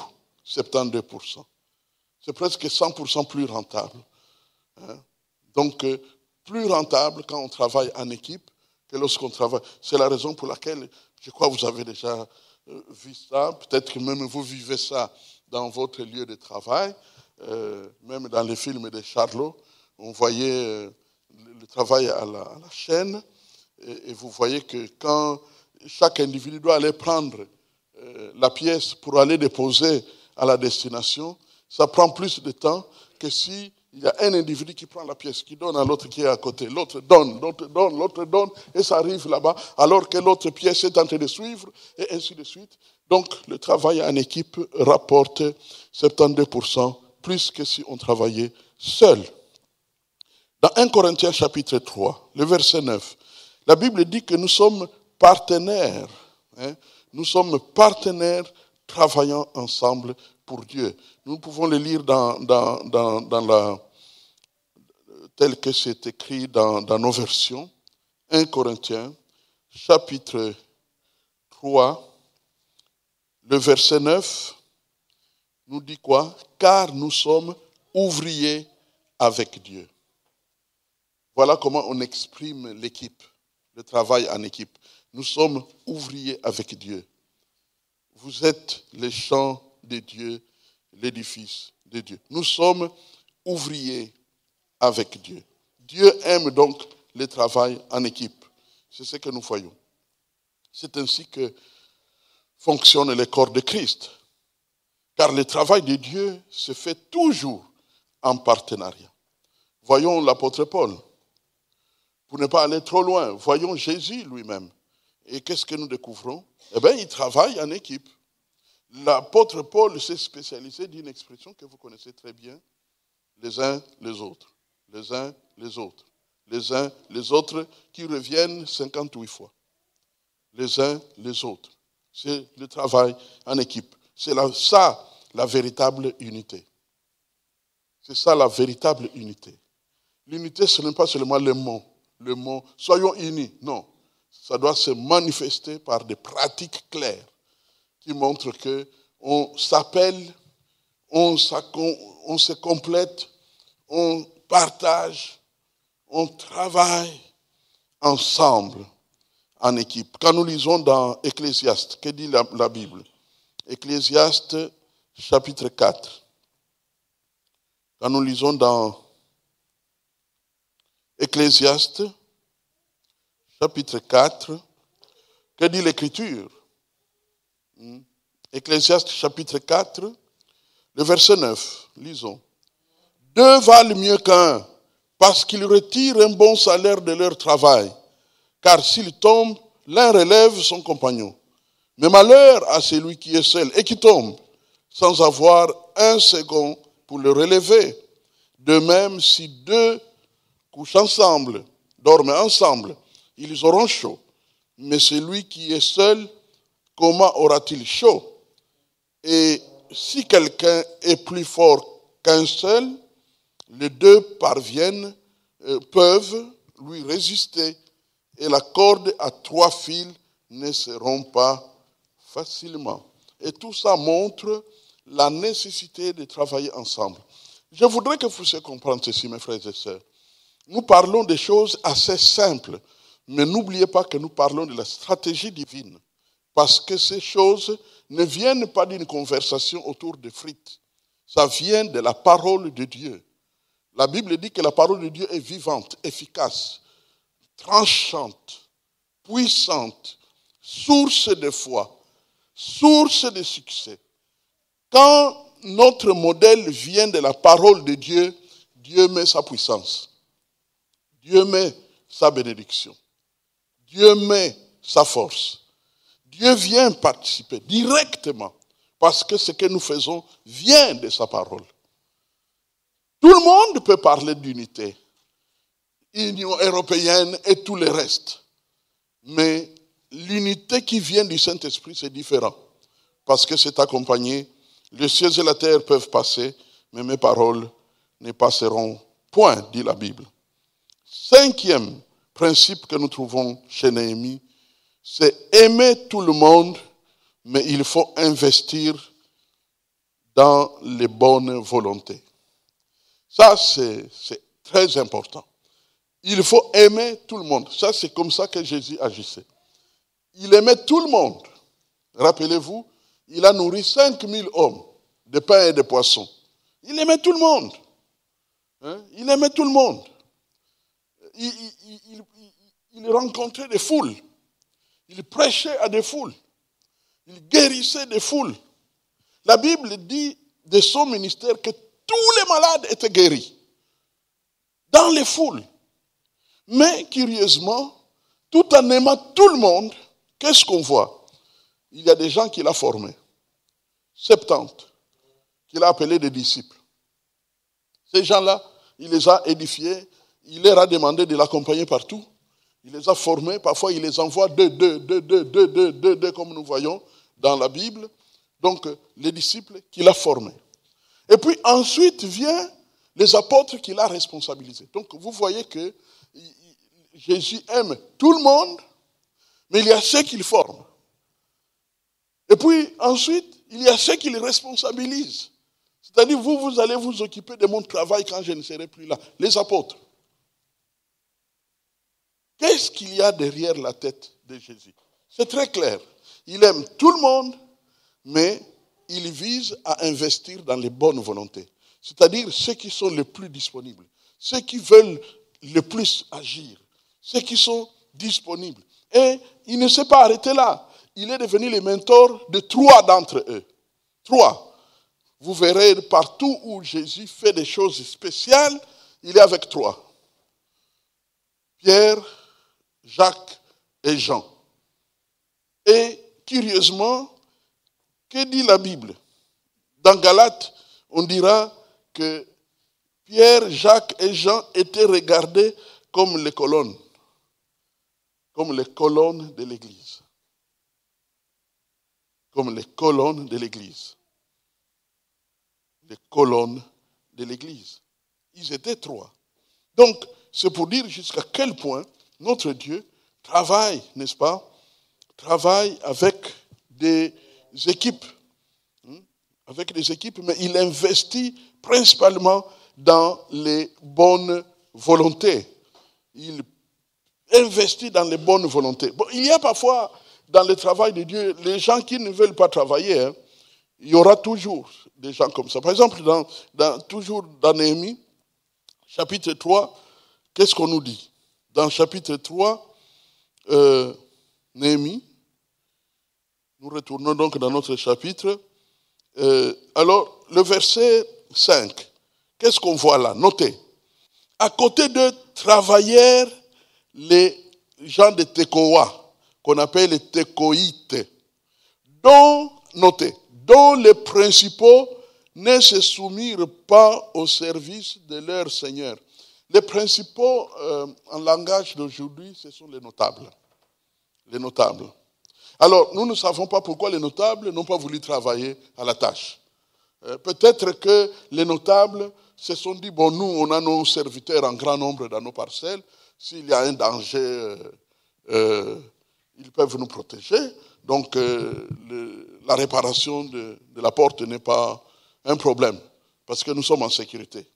72%. C'est presque 100% plus rentable. Hein? Donc, plus rentable quand on travaille en équipe que lorsqu'on travaille. C'est la raison pour laquelle, je crois que vous avez déjà vu ça, peut-être que même vous vivez ça dans votre lieu de travail, même dans les films de Charlot, on voyait le travail à la chaîne, et vous voyez que quand chaque individu doit aller prendre la pièce pour aller déposer à la destination, ça prend plus de temps que si il y a un individu qui prend la pièce, qui donne à l'autre qui est à côté. L'autre donne, et ça arrive là-bas, alors que l'autre pièce est en train de suivre, et ainsi de suite. Donc, le travail en équipe rapporte 72% plus que si on travaillait seul. Dans 1 Corinthiens chapitre 3, le verset 9, la Bible dit que nous sommes partenaires. Hein, nous sommes partenaires travaillant ensemble pour Dieu. Nous pouvons le lire tel que c'est écrit dans nos versions. 1 Corinthiens, chapitre 3, le verset 9, nous dit quoi? Car nous sommes ouvriers avec Dieu. Voilà comment on exprime l'équipe, le travail en équipe. Nous sommes ouvriers avec Dieu. Vous êtes les champs de Dieu, l'édifice de Dieu. Nous sommes ouvriers avec Dieu. Dieu aime donc le travail en équipe. C'est ce que nous voyons. C'est ainsi que fonctionne le corps de Christ. Car le travail de Dieu se fait toujours en partenariat. Voyons l'apôtre Paul. Pour ne pas aller trop loin, voyons Jésus lui-même. Et qu'est-ce que nous découvrons? Eh bien, il travaille en équipe. L'apôtre Paul s'est spécialisé d'une expression que vous connaissez très bien, les uns les autres, les uns les autres, les uns les autres, qui reviennent 58 fois. Les uns les autres. C'est le travail en équipe. C'est ça la véritable unité. C'est ça la véritable unité. L'unité, ce n'est pas seulement le mot, soyons unis. Non, ça doit se manifester par des pratiques claires qui montrent qu'on s'appelle, on se complète, on partage, on travaille ensemble en équipe. Quand nous lisons dans Ecclésiaste, que dit la Bible? Ecclésiaste chapitre 4. Quand nous lisons dans Ecclésiaste chapitre 4, que dit l'Écriture? Ecclésiaste chapitre 4, le verset 9, lisons. 2 valent mieux qu'un, parce qu'ils retirent un bon salaire de leur travail. Car s'il tombe, l'un relève son compagnon. Mais malheur à celui qui est seul et qui tombe, sans avoir un second pour le relever. De même, si 2 couchent ensemble, dorment ensemble, ils auront chaud. Mais celui qui est seul, comment aura-t-il chaud? Et si quelqu'un est plus fort qu'un seul, les 2 peuvent lui résister, et la corde à 3 fils ne seront pas facilement. Et tout ça montre la nécessité de travailler ensemble. Je voudrais que vous puissiez comprendre ceci, mes frères et sœurs. Nous parlons des choses assez simples, mais n'oubliez pas que nous parlons de la stratégie divine, parce que ces choses ne viennent pas d'une conversation autour de frites. Ça vient de la parole de Dieu. La Bible dit que la parole de Dieu est vivante, efficace, tranchante, puissante, source de foi, source de succès. Quand notre modèle vient de la parole de Dieu, Dieu met sa puissance. Dieu met sa bénédiction. Dieu met sa force. Dieu vient participer directement parce que ce que nous faisons vient de sa parole. Tout le monde peut parler d'unité, Union européenne et tout le reste. Mais l'unité qui vient du Saint-Esprit, c'est différent. Parce que c'est accompagné. Les cieux et la terre peuvent passer, mais mes paroles ne passeront point, dit la Bible. Cinquième principe que nous trouvons chez Néhémie, c'est aimer tout le monde, mais il faut investir dans les bonnes volontés. Ça, c'est très important. Il faut aimer tout le monde. Ça, c'est comme ça que Jésus agissait. Il aimait tout le monde. Rappelez-vous, il a nourri 5000 hommes de pain et de poissons. Il aimait tout le monde. Il aimait tout le monde. Il rencontrait des foules. Il prêchait à des foules. Il guérissait des foules. La Bible dit de son ministère que tous les malades étaient guéris. Dans les foules. Mais curieusement, tout en aimant tout le monde, qu'est-ce qu'on voit? Il y a des gens qu'il a formés. 70. Qu'il a appelés des disciples. Ces gens-là, il les a édifiés. Il leur a demandé de l'accompagner partout. Il les a formés. Parfois, il les envoie deux, comme nous voyons dans la Bible. Donc, les disciples qu'il a formés. Et puis, ensuite, vient les apôtres qu'il a responsabilisés. Donc, vous voyez que Jésus aime tout le monde, mais il y a ceux qu'il forme. Et puis, ensuite, il y a ceux qu'il responsabilise. C'est-à-dire, vous allez vous occuper de mon travail quand je ne serai plus là. Les apôtres. Qu'est-ce qu'il y a derrière la tête de Jésus? C'est très clair. Il aime tout le monde, mais il vise à investir dans les bonnes volontés. C'est-à-dire ceux qui sont les plus disponibles, ceux qui veulent le plus agir, ceux qui sont disponibles. Et il ne s'est pas arrêté là. Il est devenu le mentor de 3 d'entre eux. 3. Vous verrez partout où Jésus fait des choses spéciales, il est avec 3. Pierre, Jacques et Jean. Et curieusement, que dit la Bible? Dans Galates, on dira que Pierre, Jacques et Jean étaient regardés comme les colonnes de l'Église. Comme les colonnes de l'Église. Les colonnes de l'Église. Ils étaient 3. Donc, c'est pour dire jusqu'à quel point notre Dieu travaille, n'est-ce pas? Travaille avec des équipes. Avec des équipes, mais il investit principalement dans les bonnes volontés. Il investit dans les bonnes volontés. Bon, il y a parfois, dans le travail de Dieu, les gens qui ne veulent pas travailler. Il y aura toujours des gens comme ça. Par exemple, toujours dans Néhémie, chapitre 3, qu'est-ce qu'on nous dit? Dans chapitre 3, Néhémie, nous retournons donc dans notre chapitre. Alors, le verset 5, qu'est-ce qu'on voit là? Notez. À côté de travailleurs, les gens de Tekoa, qu'on appelle les Tekoïtes, dont les principaux ne se soumirent pas au service de leur Seigneur. Les principaux, en langage d'aujourd'hui, ce sont les notables. Les notables. Alors, nous ne savons pas pourquoi les notables n'ont pas voulu travailler à la tâche. Peut-être que les notables se sont dit, bon, nous, on a nos serviteurs en grand nombre dans nos parcelles. S'il y a un danger ils peuvent nous protéger. Donc, la réparation de la porte n'est pas un problème, parce que nous sommes en sécurité.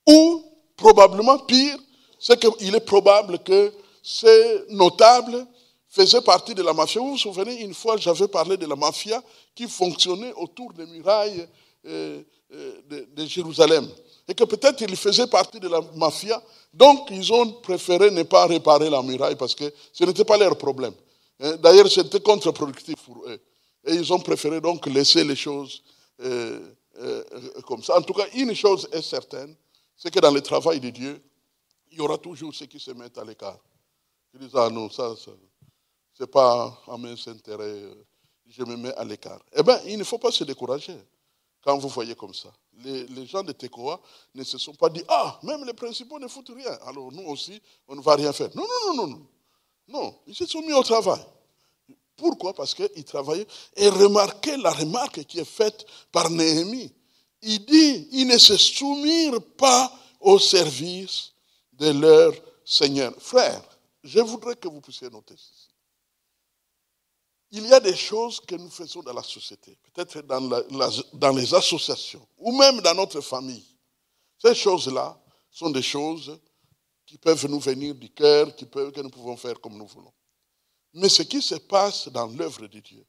Ou, probablement pire, c'est qu'il est probable que ces notables faisaient partie de la mafia. Vous vous souvenez, une fois, j'avais parlé de la mafia qui fonctionnait autour des murailles de Jérusalem. Et que peut-être ils faisaient partie de la mafia, donc ils ont préféré ne pas réparer la muraille parce que ce n'était pas leur problème. D'ailleurs, c'était contre-productif pour eux. Et ils ont préféré donc laisser les choses comme ça. En tout cas, une chose est certaine, c'est que dans le travail de Dieu, il y aura toujours ceux qui se mettent à l'écart. Ils disent, ah non, ça c'est pas à mes intérêts, je me mets à l'écart. Eh bien, il ne faut pas se décourager quand vous voyez comme ça. Les gens de Tekoa ne se sont pas dit, ah, même les principaux ne foutent rien. Alors nous aussi, on ne va rien faire. Non, non, non, non, non. Non, ils se sont mis au travail. Pourquoi? Parce qu'ils travaillaient. Et remarquez la remarque qui est faite par Néhémie. Il dit, ils ne se soumirent pas au service de leur Seigneur. Frère, je voudrais que vous puissiez noter ceci. Il y a des choses que nous faisons dans la société, peut-être dans les associations, ou même dans notre famille. Ces choses-là sont des choses qui peuvent nous venir du cœur, que nous pouvons faire comme nous voulons. Mais ce qui se passe dans l'œuvre de Dieu,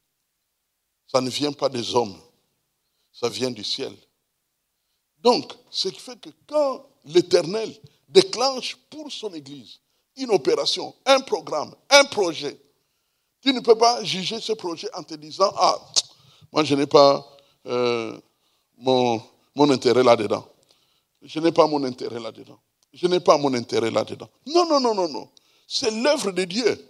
ça ne vient pas des hommes, ça vient du ciel. Donc, ce qui fait que quand l'Éternel déclenche pour son Église une opération, un programme, un projet, tu ne peux pas juger ce projet en te disant, ah, moi je n'ai pas mon intérêt là-dedans. Je n'ai pas mon intérêt là-dedans. Je n'ai pas mon intérêt là-dedans. Non, non, non, non, non. C'est l'œuvre de Dieu.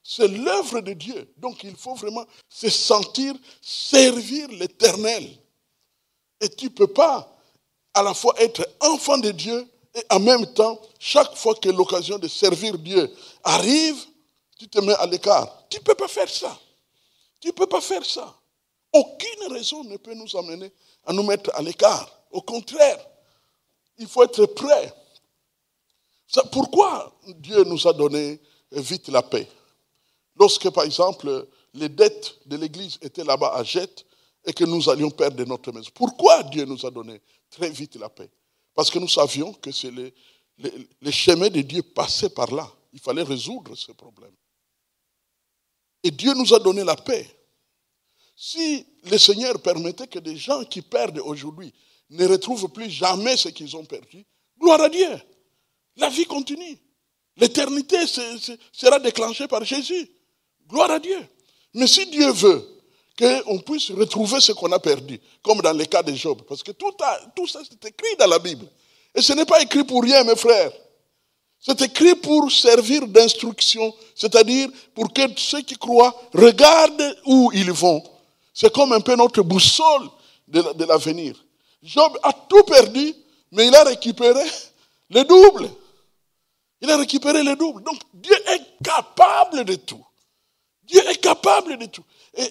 C'est l'œuvre de Dieu. Donc il faut vraiment se sentir servir l'Éternel. Et tu ne peux pas à la fois être enfant de Dieu et en même temps, chaque fois que l'occasion de servir Dieu arrive, tu te mets à l'écart. Tu ne peux pas faire ça. Tu ne peux pas faire ça. Aucune raison ne peut nous amener à nous mettre à l'écart. Au contraire, il faut être prêt. Pourquoi Dieu nous a donné vite la paix? Lorsque, par exemple, les dettes de l'Église étaient là-bas à Jette et que nous allions perdre notre maison. Pourquoi Dieu nous a donné très vite la paix? Parce que nous savions que c'est les chemins de Dieu passaient par là. Il fallait résoudre ce problème. Et Dieu nous a donné la paix. Si le Seigneur permettait que des gens qui perdent aujourd'hui ne retrouvent plus jamais ce qu'ils ont perdu, gloire à Dieu. La vie continue. L'éternité sera déclenchée par Jésus. Gloire à Dieu. Mais si Dieu veut qu'on puisse retrouver ce qu'on a perdu, comme dans le cas de Job, parce que tout ça c'est écrit dans la Bible. Et ce n'est pas écrit pour rien, mes frères. C'est écrit pour servir d'instruction, c'est-à-dire pour que ceux qui croient regardent où ils vont. C'est comme un peu notre boussole de l'avenir. Job a tout perdu, mais il a récupéré le double. Il a récupéré le double. Donc Dieu est capable de tout. Dieu est capable de tout. Et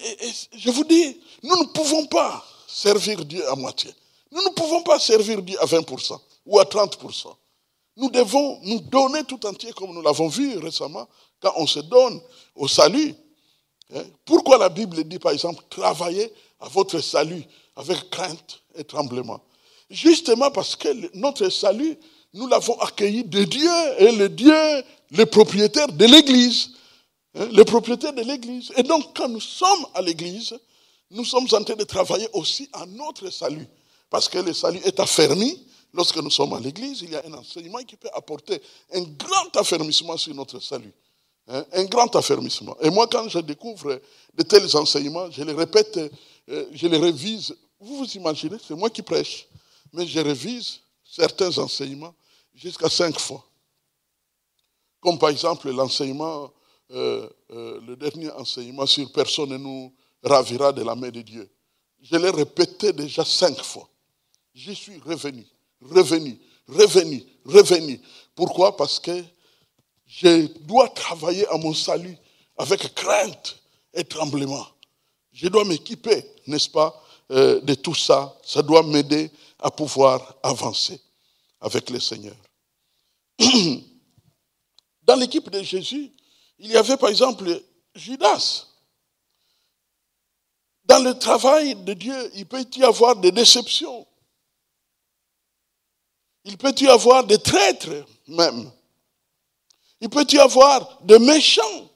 je vous dis, nous ne pouvons pas servir Dieu à moitié. Nous ne pouvons pas servir Dieu à 20% ou à 30%. Nous devons nous donner tout entier, comme nous l'avons vu récemment, quand on se donne au salut. Pourquoi la Bible dit, par exemple, travaillez à votre salut avec crainte et tremblement? Justement parce que notre salut, nous l'avons accueilli de Dieu, et le propriétaire de l'Église. Le propriétaire de l'Église. Et donc, quand nous sommes à l'Église, nous sommes en train de travailler aussi à notre salut. Parce que le salut est affermi. Lorsque nous sommes à l'Église, il y a un enseignement qui peut apporter un grand affermissement sur notre salut. Un grand affermissement. Et moi, quand je découvre de tels enseignements, je les répète, je les révise. Vous vous imaginez, c'est moi qui prêche. Mais je révise certains enseignements jusqu'à 5 fois. Comme par exemple l'enseignement, le dernier enseignement sur personne ne nous ravira de la main de Dieu. Je l'ai répété déjà 5 fois. J'y suis revenu. Pourquoi? Parce que je dois travailler à mon salut avec crainte et tremblement. Je dois m'équiper, n'est-ce pas, de tout ça. Ça doit m'aider à pouvoir avancer avec le Seigneur. Dans l'équipe de Jésus, il y avait par exemple Judas. Dans le travail de Dieu, il peut y avoir des déceptions. Il peut y avoir des traîtres même. Il peut y avoir des méchants.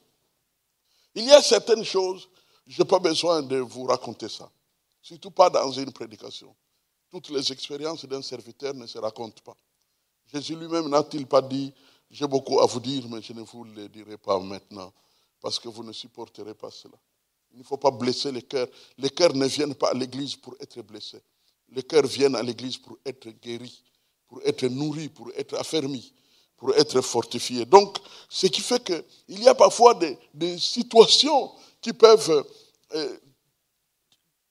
Il y a certaines choses, je n'ai pas besoin de vous raconter ça. Surtout pas dans une prédication. Toutes les expériences d'un serviteur ne se racontent pas. Jésus lui-même n'a-t-il pas dit, j'ai beaucoup à vous dire, mais je ne vous le dirai pas maintenant, parce que vous ne supporterez pas cela. Il ne faut pas blesser les cœurs. Les cœurs ne viennent pas à l'église pour être blessés. Les cœurs viennent à l'église pour être guéris, pour être nourris, pour être affermis, pour être fortifiés. Donc, ce qui fait qu'il y a parfois des situations qui peuvent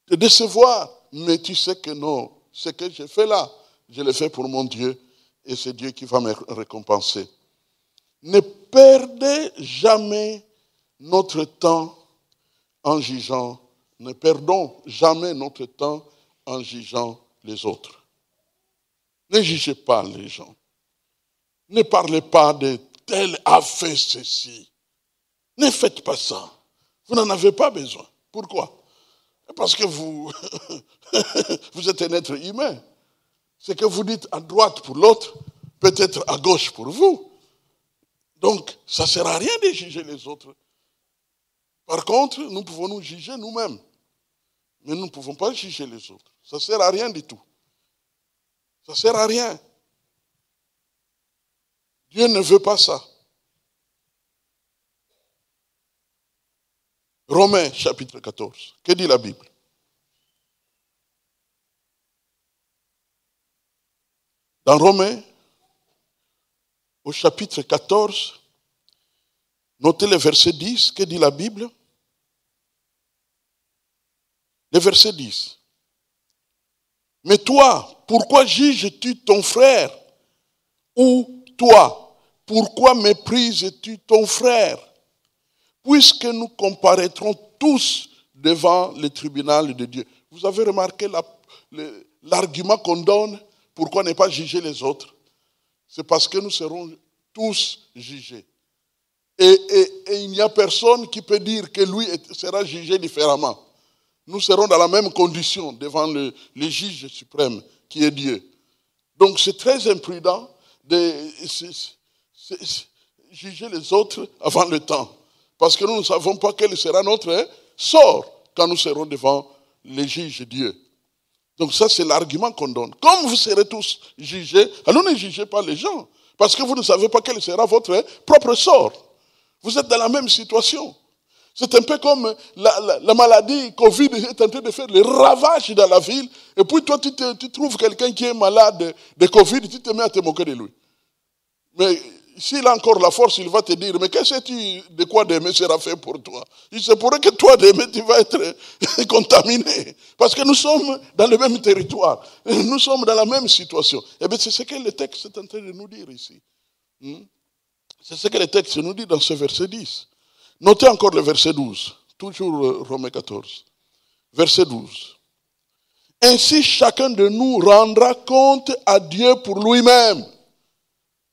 te décevoir, mais tu sais que non, ce que j'ai fait là, je l'ai fait pour mon Dieu, et c'est Dieu qui va me récompenser. Ne perdez jamais notre temps en jugeant, ne perdons jamais notre temps en jugeant les autres. Ne jugez pas les gens. Ne parlez pas de tel a fait ceci. Ne faites pas ça. Vous n'en avez pas besoin. Pourquoi? Parce que vous, vous êtes un être humain. Ce que vous dites à droite pour l'autre, peut être à gauche pour vous. Donc, ça ne sert à rien de juger les autres. Par contre, nous pouvons nous juger nous-mêmes. Mais nous ne pouvons pas juger les autres. Ça ne sert à rien du tout. Ça ne sert à rien. Dieu ne veut pas ça. Romains chapitre 14. Que dit la Bible? Dans Romains, au chapitre 14, notez le verset 10. Que dit la Bible? Le verset 10. Mais toi, pourquoi juges-tu ton frère? Ou toi, pourquoi méprises-tu ton frère? Puisque nous comparaîtrons tous devant le tribunal de Dieu. Vous avez remarqué l'argument qu'on donne, pourquoi ne pas juger les autres? C'est parce que nous serons tous jugés. Et il n'y a personne qui peut dire que lui sera jugé différemment. Nous serons dans la même condition devant le juge suprême qui est Dieu. Donc c'est très imprudent de juger les autres avant le temps. Parce que nous ne savons pas quel sera notre sort quand nous serons devant les juges de Dieu. Donc ça, c'est l'argument qu'on donne. Comme vous serez tous jugés, alors ne jugez pas les gens. Parce que vous ne savez pas quel sera votre propre sort. Vous êtes dans la même situation. C'est un peu comme la maladie Covid est en train de faire les ravages dans la ville. Et puis toi, tu trouves quelqu'un qui est malade de Covid, tu te mets à te moquer de lui. Mais s'il a encore la force, il va te dire, mais qu'est-ce que tu, de quoi demain sera fait pour toi? Il se pourrait que toi, demain, tu vas être contaminé. Parce que nous sommes dans le même territoire. Nous sommes dans la même situation. Et bien, c'est ce que le texte est en train de nous dire ici. C'est ce que le texte nous dit dans ce verset 10. Notez encore le verset 12. Toujours Romains 14. Verset 12. Ainsi, chacun de nous rendra compte à Dieu pour lui-même.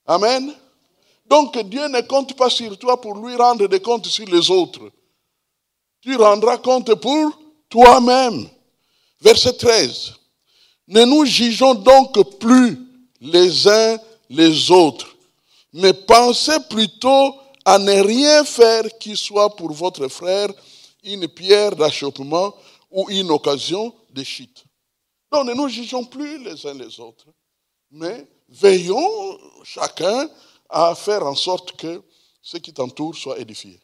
Amen. Donc Dieu ne compte pas sur toi pour lui rendre des comptes sur les autres. Tu rendras compte pour toi-même. Verset 13. Ne nous jugeons donc plus les uns les autres, mais pensez plutôt à ne rien faire qui soit pour votre frère une pierre d'achoppement ou une occasion de chute. Donc ne nous jugeons plus les uns les autres, mais veillons chacun à faire en sorte que ce qui t'entoure soit édifié.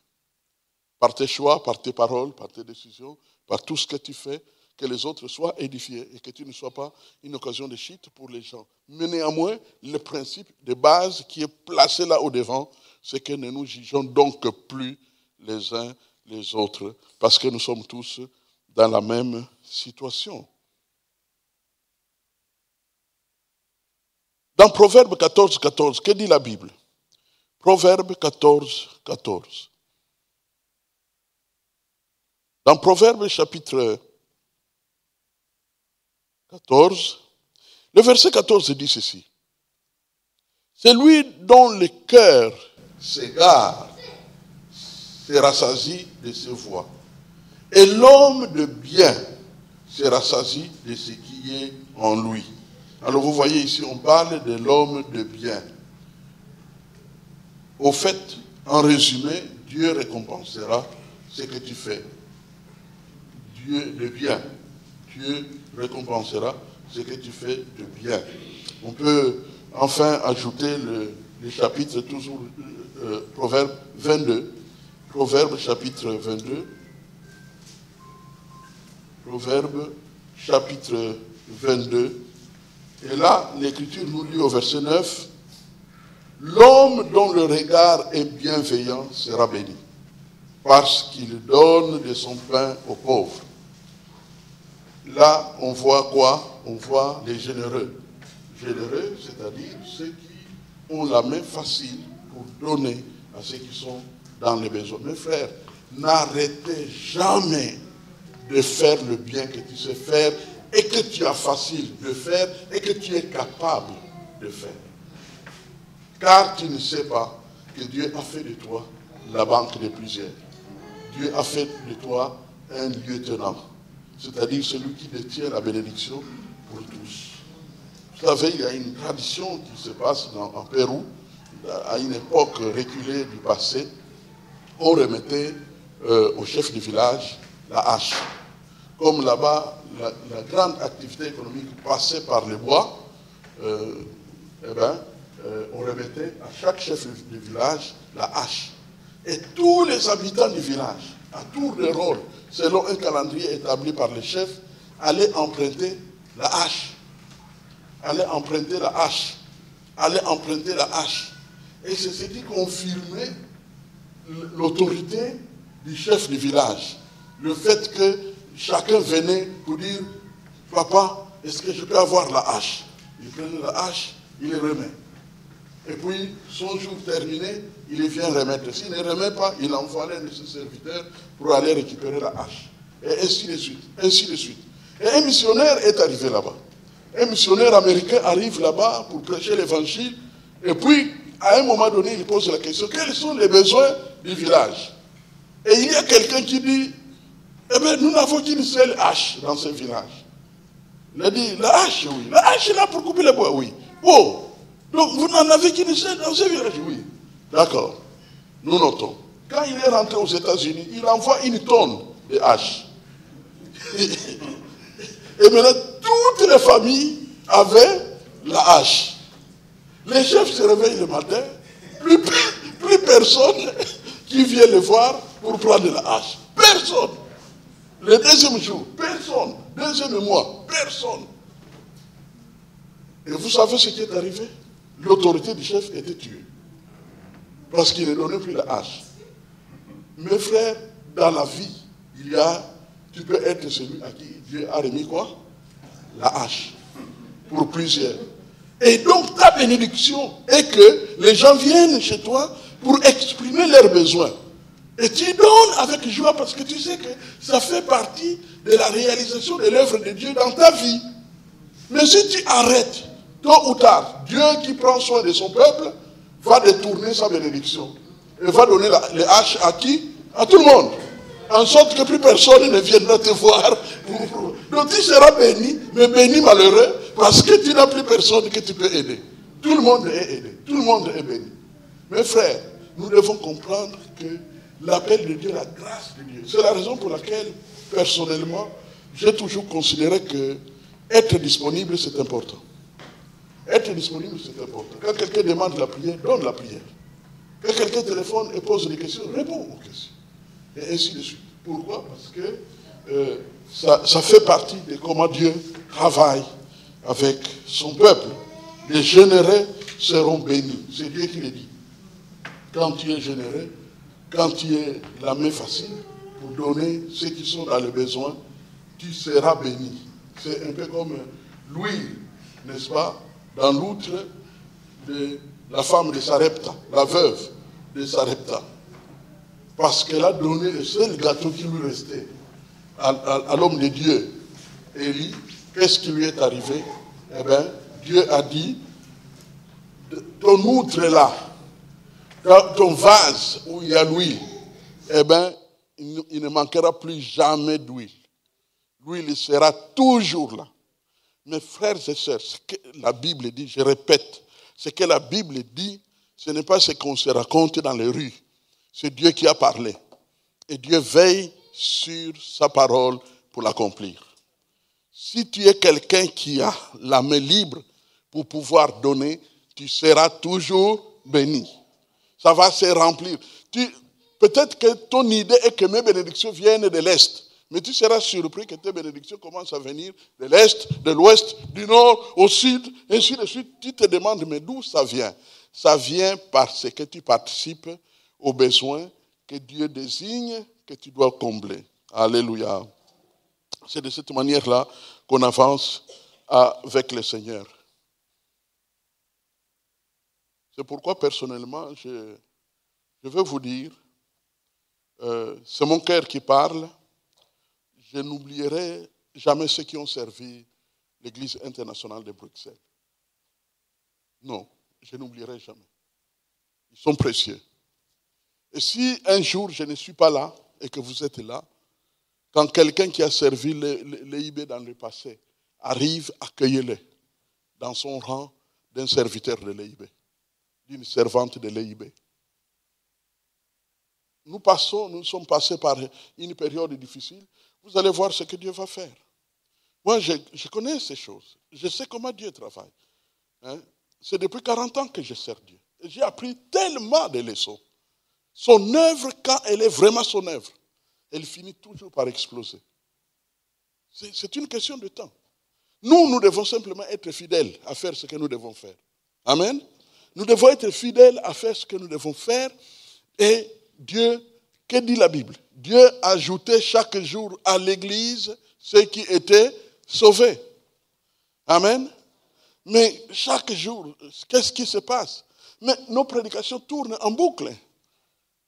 Par tes choix, par tes paroles, par tes décisions, par tout ce que tu fais, que les autres soient édifiés et que tu ne sois pas une occasion de chute pour les gens. Mais néanmoins, le principe de base qui est placé là au devant, c'est que ne nous jugeons donc plus les uns les autres, parce que nous sommes tous dans la même situation. Dans Proverbe 14, 14, que dit la Bible? Proverbe 14, 14. Dans Proverbe chapitre 14, le verset 14 dit ceci. Celui dont le cœur s'égare se rassasie de ses voies. Et l'homme de bien se rassasie de ce qui est en lui. Alors vous voyez ici, on parle de l'homme de bien. Au fait, en résumé, Dieu récompensera ce que tu fais. Dieu de bien. Dieu récompensera ce que tu fais de bien. On peut enfin ajouter le chapitre, toujours Proverbe 22. Proverbe chapitre 22. Proverbe chapitre 22. Et là, l'Écriture nous dit au verset 9, « L'homme dont le regard est bienveillant sera béni, parce qu'il donne de son pain aux pauvres. » Là, on voit quoi? On voit les généreux. Généreux, c'est-à-dire ceux qui ont la main facile pour donner à ceux qui sont dans les besoins. Mes frères, n'arrêtez jamais de faire le bien que tu sais faire et que tu as facile de faire et que tu es capable de faire. Car tu ne sais pas que Dieu a fait de toi la banque de plusieurs. Dieu a fait de toi un lieutenant, c'est-à-dire celui qui détient la bénédiction pour tous. Vous savez, il y a une tradition qui se passe en Pérou, à une époque reculée du passé. On remettait au chef du village la hache. Comme là-bas, la grande activité économique passait par les bois, on remettait à chaque chef du village la hache. Et tous les habitants du village, à tour de rôle, selon un calendrier établi par les chefs, allaient emprunter la hache. Allaient emprunter la hache. Allaient emprunter la hache. Et c'est ce qui confirmait l'autorité du chef du village. Le fait que chacun venait pour dire, « Papa, est-ce que je peux avoir la hache ?» Il prenait la hache, il les remet. Et puis, son jour terminé, il vient remettre. S'il ne remet pas, il envoie l'un de ses serviteurs pour aller récupérer la hache. Et ainsi de suite, ainsi de suite. Et un missionnaire est arrivé là-bas. Un missionnaire américain arrive là-bas pour prêcher l'évangile. Et puis, à un moment donné, il pose la question, quels sont les besoins du village? Et il y a quelqu'un qui dit, eh bien, nous n'avons qu'une seule hache dans ce village. Il a dit, la hache, oui. La hache est là pour couper les bois, oui. Oh, donc vous n'en avez qu'une seule dans ce village, oui. D'accord, nous notons. Quand il est rentré aux États-Unis, il envoie une tonne de haches. Et maintenant, toutes les familles avaient la hache. Les chefs se réveillent le matin, plus personne qui vient les voir pour prendre la hache. Personne. Le deuxième jour, personne. Deuxième mois, personne. Et vous savez ce qui est arrivé? L'autorité du chef était tuée. Parce qu'il ne donnait plus la hache. Mes frères, dans la vie, tu peux être celui à qui Dieu a remis quoi? La hache. Pour plusieurs. Et donc ta bénédiction est que les gens viennent chez toi pour exprimer leurs besoins. Et tu donnes avec joie parce que tu sais que ça fait partie de la réalisation de l'œuvre de Dieu dans ta vie. Mais si tu arrêtes, tôt ou tard, Dieu qui prend soin de son peuple va détourner sa bénédiction. Et va donner les haches à qui? À tout le monde. En sorte que plus personne ne viendra te voir. Donc tu seras béni, mais béni malheureux, parce que tu n'as plus personne que tu peux aider. Tout le monde est aidé. Tout le monde est béni. Mes frères, nous devons comprendre que l'appel de Dieu, la grâce de Dieu, c'est la raison pour laquelle, personnellement, j'ai toujours considéré que être disponible, c'est important. Être disponible, c'est important. Quand quelqu'un demande la prière, donne la prière. Quand quelqu'un téléphone et pose des questions, réponds aux questions. Et ainsi de suite. Pourquoi? Parce que ça fait partie de comment Dieu travaille avec son peuple. Les généreux seront bénis. C'est Dieu qui le dit. Quand tu es généreux, quand tu es la main facile pour donner ceux qui sont dans le besoin, tu seras béni. C'est un peu comme l'huile, n'est-ce pas, dans l'outre de la femme de Sarepta, la veuve de Sarepta. Parce qu'elle a donné le seul gâteau qui lui restait à l'homme de Dieu. Élie, qu'est-ce qui lui est arrivé? Eh bien, Dieu a dit, ton outre là, ton vase où il y a l'huile, eh bien, il ne manquera plus jamais d'huile. L'huile sera toujours là. Mes frères et sœurs, ce que la Bible dit, je répète, ce que la Bible dit, ce n'est pas ce qu'on se raconte dans les rues. C'est Dieu qui a parlé. Et Dieu veille sur sa parole pour l'accomplir. Si tu es quelqu'un qui a la main libre pour pouvoir donner, tu seras toujours béni. Ça va se remplir. Peut-être que ton idée est que mes bénédictions viennent de l'Est. Mais tu seras surpris que tes bénédictions commencent à venir de l'Est, de l'Ouest, du Nord, au Sud, ainsi de suite. Tu te demandes, mais d'où ça vient? Ça vient parce que tu participes aux besoins que Dieu désigne, que tu dois combler. Alléluia. C'est de cette manière-là qu'on avance avec le Seigneur. C'est pourquoi, personnellement, je veux vous dire, c'est mon cœur qui parle. Je n'oublierai jamais ceux qui ont servi l'Église internationale de Bruxelles. Non, je n'oublierai jamais. Ils sont précieux. Et si un jour je ne suis pas là et que vous êtes là, quand quelqu'un qui a servi l'EIB dans le passé arrive, accueillez-le dans son rang d'un serviteur de l'EIB, d'une servante de l'EIB. Nous sommes passés par une période difficile. Vous allez voir ce que Dieu va faire. Moi, je connais ces choses. Je sais comment Dieu travaille. Hein? C'est depuis 40 ans que je sers Dieu. Et j'ai appris tellement de leçons. Son œuvre, quand elle est vraiment son œuvre, elle finit toujours par exploser. C'est une question de temps. Nous devons simplement être fidèles à faire ce que nous devons faire. Amen. Nous devons être fidèles à faire ce que nous devons faire. Et Dieu, que dit la Bible? Dieu ajoutait chaque jour à l'Église ceux qui étaient sauvés. Amen. Mais chaque jour, qu'est-ce qui se passe? Mais nos prédications tournent en boucle.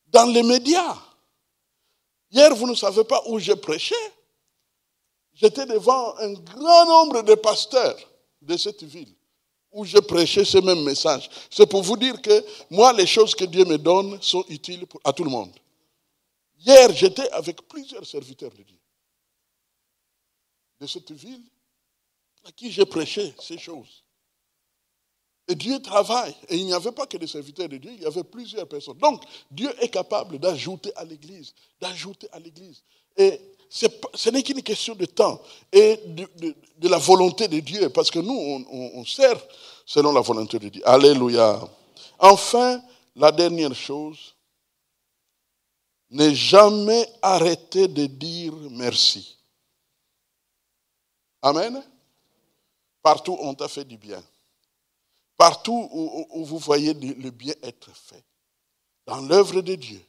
Dans les médias. Hier, vous ne savez pas où je prêchais. J'étais devant un grand nombre de pasteurs de cette ville où je prêchais ce même message. C'est pour vous dire que moi, les choses que Dieu me donne sont utiles à tout le monde. Hier, j'étais avec plusieurs serviteurs de Dieu de cette ville à qui j'ai prêché ces choses. Et Dieu travaille. Et il n'y avait pas que des serviteurs de Dieu, il y avait plusieurs personnes. Donc, Dieu est capable d'ajouter à l'Église, d'ajouter à l'Église. Et ce n'est qu'une question de temps et de la volonté de Dieu, parce que nous, on sert selon la volonté de Dieu. Alléluia. Enfin, la dernière chose, ne jamais arrêter de dire merci. Amen. Partout, on t'a fait du bien. Partout où vous voyez le bien être fait, dans l'œuvre de Dieu,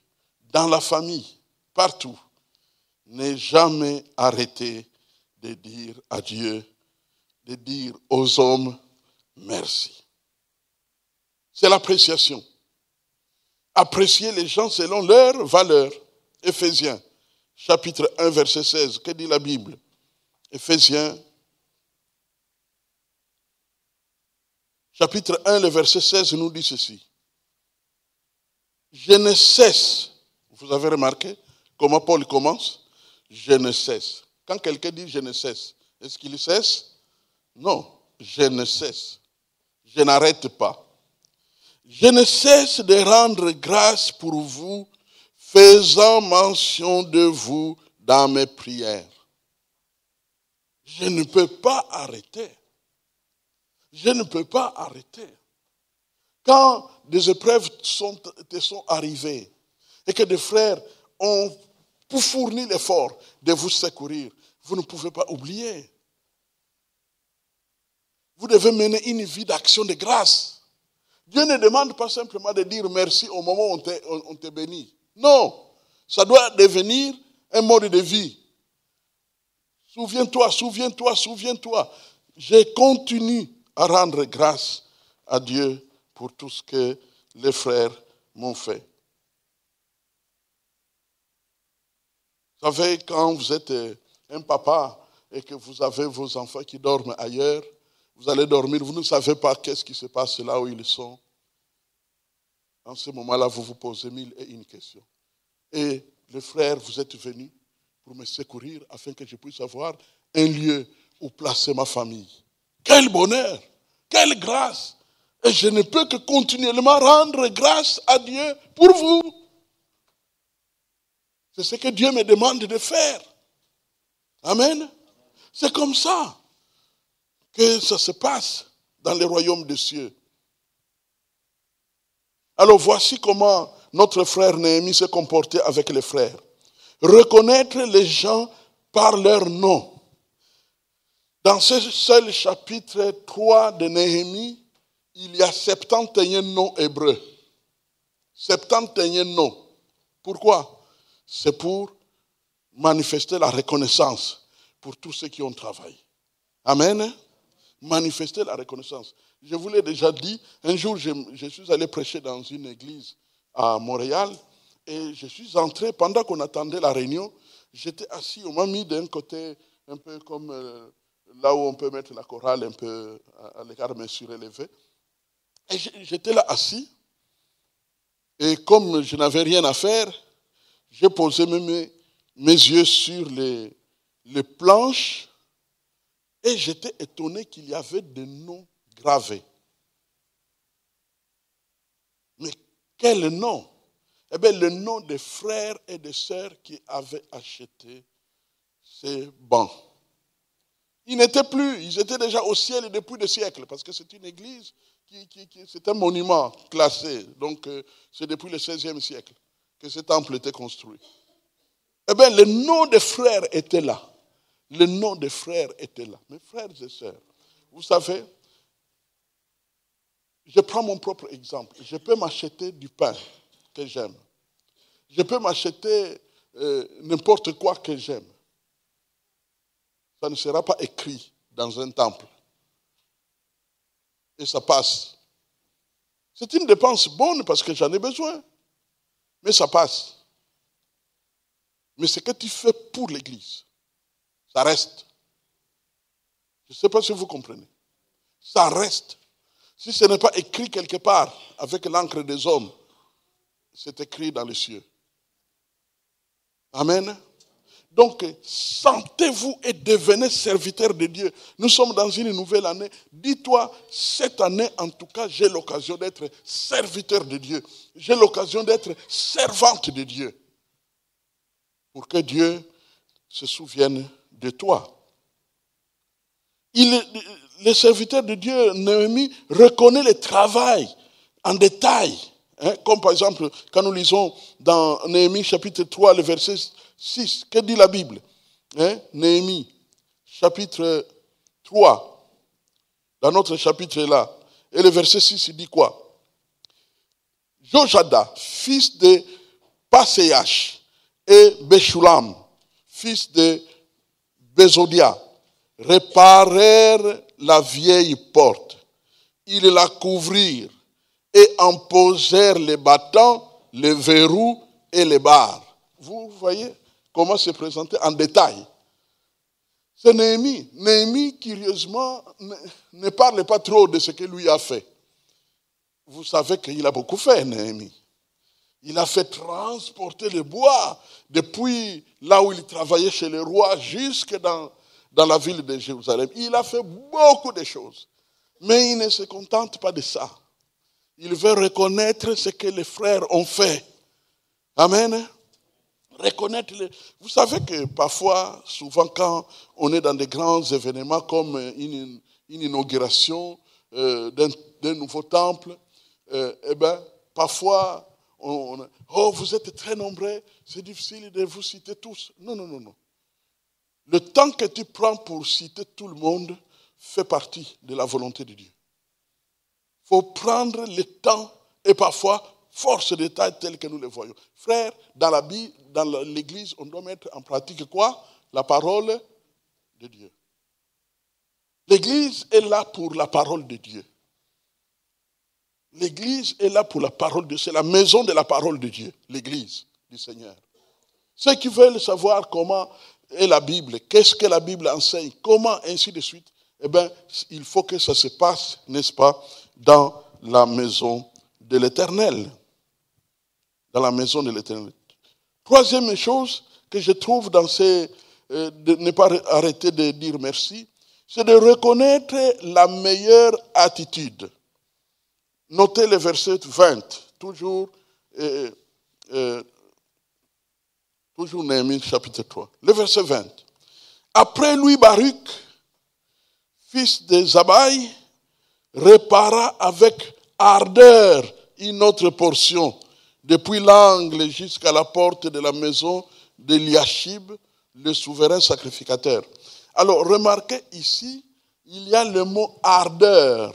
dans la famille, partout, ne jamais arrêter de dire à Dieu, de dire aux hommes, merci. C'est l'appréciation. Apprécier les gens selon leur valeur. Éphésiens, chapitre 1, verset 16. Que dit la Bible? Éphésiens, chapitre 1, le verset 16 nous dit ceci. Je ne cesse, vous avez remarqué comment Paul commence? Je ne cesse. Quand quelqu'un dit je ne cesse, est-ce qu'il cesse? Non, je ne cesse. Je n'arrête pas. Je ne cesse de rendre grâce pour vous, faisant mention de vous dans mes prières. Je ne peux pas arrêter. Je ne peux pas arrêter. Quand des épreuves te sont arrivées et que des frères ont fourni l'effort de vous secourir, vous ne pouvez pas oublier. Vous devez mener une vie d'action de grâce. Dieu ne demande pas simplement de dire merci au moment où on te bénit. Non, ça doit devenir un mode de vie. Souviens-toi, souviens-toi, souviens-toi. Je continue à rendre grâce à Dieu pour tout ce que les frères m'ont fait. Vous savez, quand vous êtes un papa et que vous avez vos enfants qui dorment ailleurs, vous allez dormir, vous ne savez pas qu'est-ce qui se passe là où ils sont. En ce moment-là, vous vous posez 1001 questions. Et les frères, vous êtes venus pour me secourir afin que je puisse avoir un lieu où placer ma famille. Quel bonheur, quelle grâce. Et je ne peux que continuellement rendre grâce à Dieu pour vous. C'est ce que Dieu me demande de faire. Amen. C'est comme ça que ça se passe dans le royaume des cieux. Alors voici comment notre frère Néhémie s'est comporté avec les frères. Reconnaître les gens par leur nom. Dans ce seul chapitre 3 de Néhémie, il y a 71 noms hébreux. 71 noms. Pourquoi? C'est pour manifester la reconnaissance pour tous ceux qui ont travaillé. Amen. Manifester la reconnaissance. Je vous l'ai déjà dit, un jour je suis allé prêcher dans une église à Montréal et je suis entré, pendant qu'on attendait la réunion, j'étais assis, on m'a mis d'un côté un peu comme là où on peut mettre la chorale un peu à l'écart mais surélevé. Et j'étais là assis et comme je n'avais rien à faire, j'ai posé mes yeux sur les planches et j'étais étonné qu'il y avait des noms gravés. Mais quel nom? Eh bien, le nom des frères et des sœurs qui avaient acheté ces bancs. Ils n'étaient plus, ils étaient déjà au ciel depuis des siècles, parce que c'est une église, c'est un monument classé, donc c'est depuis le XVIe siècle que ce temple était construit. Eh bien, le nom des frères était là. Le nom des frères était là. Mes frères et sœurs, vous savez, je prends mon propre exemple. Je peux m'acheter du pain que j'aime. Je peux m'acheter n'importe quoi que j'aime. Ça ne sera pas écrit dans un temple. Et ça passe. C'est une dépense bonne parce que j'en ai besoin. Mais ça passe. Mais ce que tu fais pour l'Église, ça reste. Je ne sais pas si vous comprenez. Ça reste. Si ce n'est pas écrit quelque part avec l'encre des hommes, c'est écrit dans les cieux. Amen. Donc, sentez-vous et devenez serviteurs de Dieu. Nous sommes dans une nouvelle année. Dis-toi, cette année, en tout cas, j'ai l'occasion d'être serviteur de Dieu. J'ai l'occasion d'être servante de Dieu. Pour que Dieu se souvienne de toi. Le serviteur de Dieu, Néhémie, reconnaît le travail en détail. Comme par exemple, quand nous lisons dans Néhémie chapitre 3, le verset 6, que dit la Bible? Néhémie chapitre 3, dans notre chapitre là, et le verset 6, il dit quoi? Jojada, fils de Paséach, et Beshulam, fils de Bézodia, réparèrent la vieille porte. Ils la couvrirent et en posèrent les battants, les verrous et les barres. Vous voyez comment c'est présenté en détail. C'est Néhémie. Néhémie, curieusement, ne parle pas trop de ce que lui a fait. Vous savez qu'il a beaucoup fait, Néhémie. Il a fait transporter le bois depuis là où il travaillait chez le roi jusque dans la ville de Jérusalem. Il a fait beaucoup de choses. Mais il ne se contente pas de ça. Il veut reconnaître ce que les frères ont fait. Amen. Reconnaître. Vous savez que parfois, souvent quand on est dans des grands événements comme une inauguration d'un nouveau temple, eh bien, parfois, vous êtes très nombreux, c'est difficile de vous citer tous. Non, non, non, non. Le temps que tu prends pour citer tout le monde fait partie de la volonté de Dieu. Il faut prendre le temps et parfois force des détails tels que nous les voyons. Frères, dans l'église, on doit mettre en pratique quoi? La parole de Dieu. L'église est là pour la parole de Dieu. L'église est là pour la parole de Dieu. C'est la maison de la parole de Dieu, l'église du Seigneur. Ceux qui veulent savoir comment est la Bible, qu'est-ce que la Bible enseigne, comment, ainsi de suite, eh bien, il faut que ça se passe, n'est-ce pas, dans la maison de l'Éternel. Dans la maison de l'Éternel. Troisième chose que je trouve dans de ne pas arrêter de dire merci, c'est de reconnaître la meilleure attitude. Notez le verset 20, toujours Néhémie chapitre 3. Le verset 20. Après lui, Baruch, fils de Zabai, répara avec ardeur une autre portion, depuis l'angle jusqu'à la porte de la maison d'Eliashib, le souverain sacrificateur. Alors, remarquez ici, il y a le mot ardeur.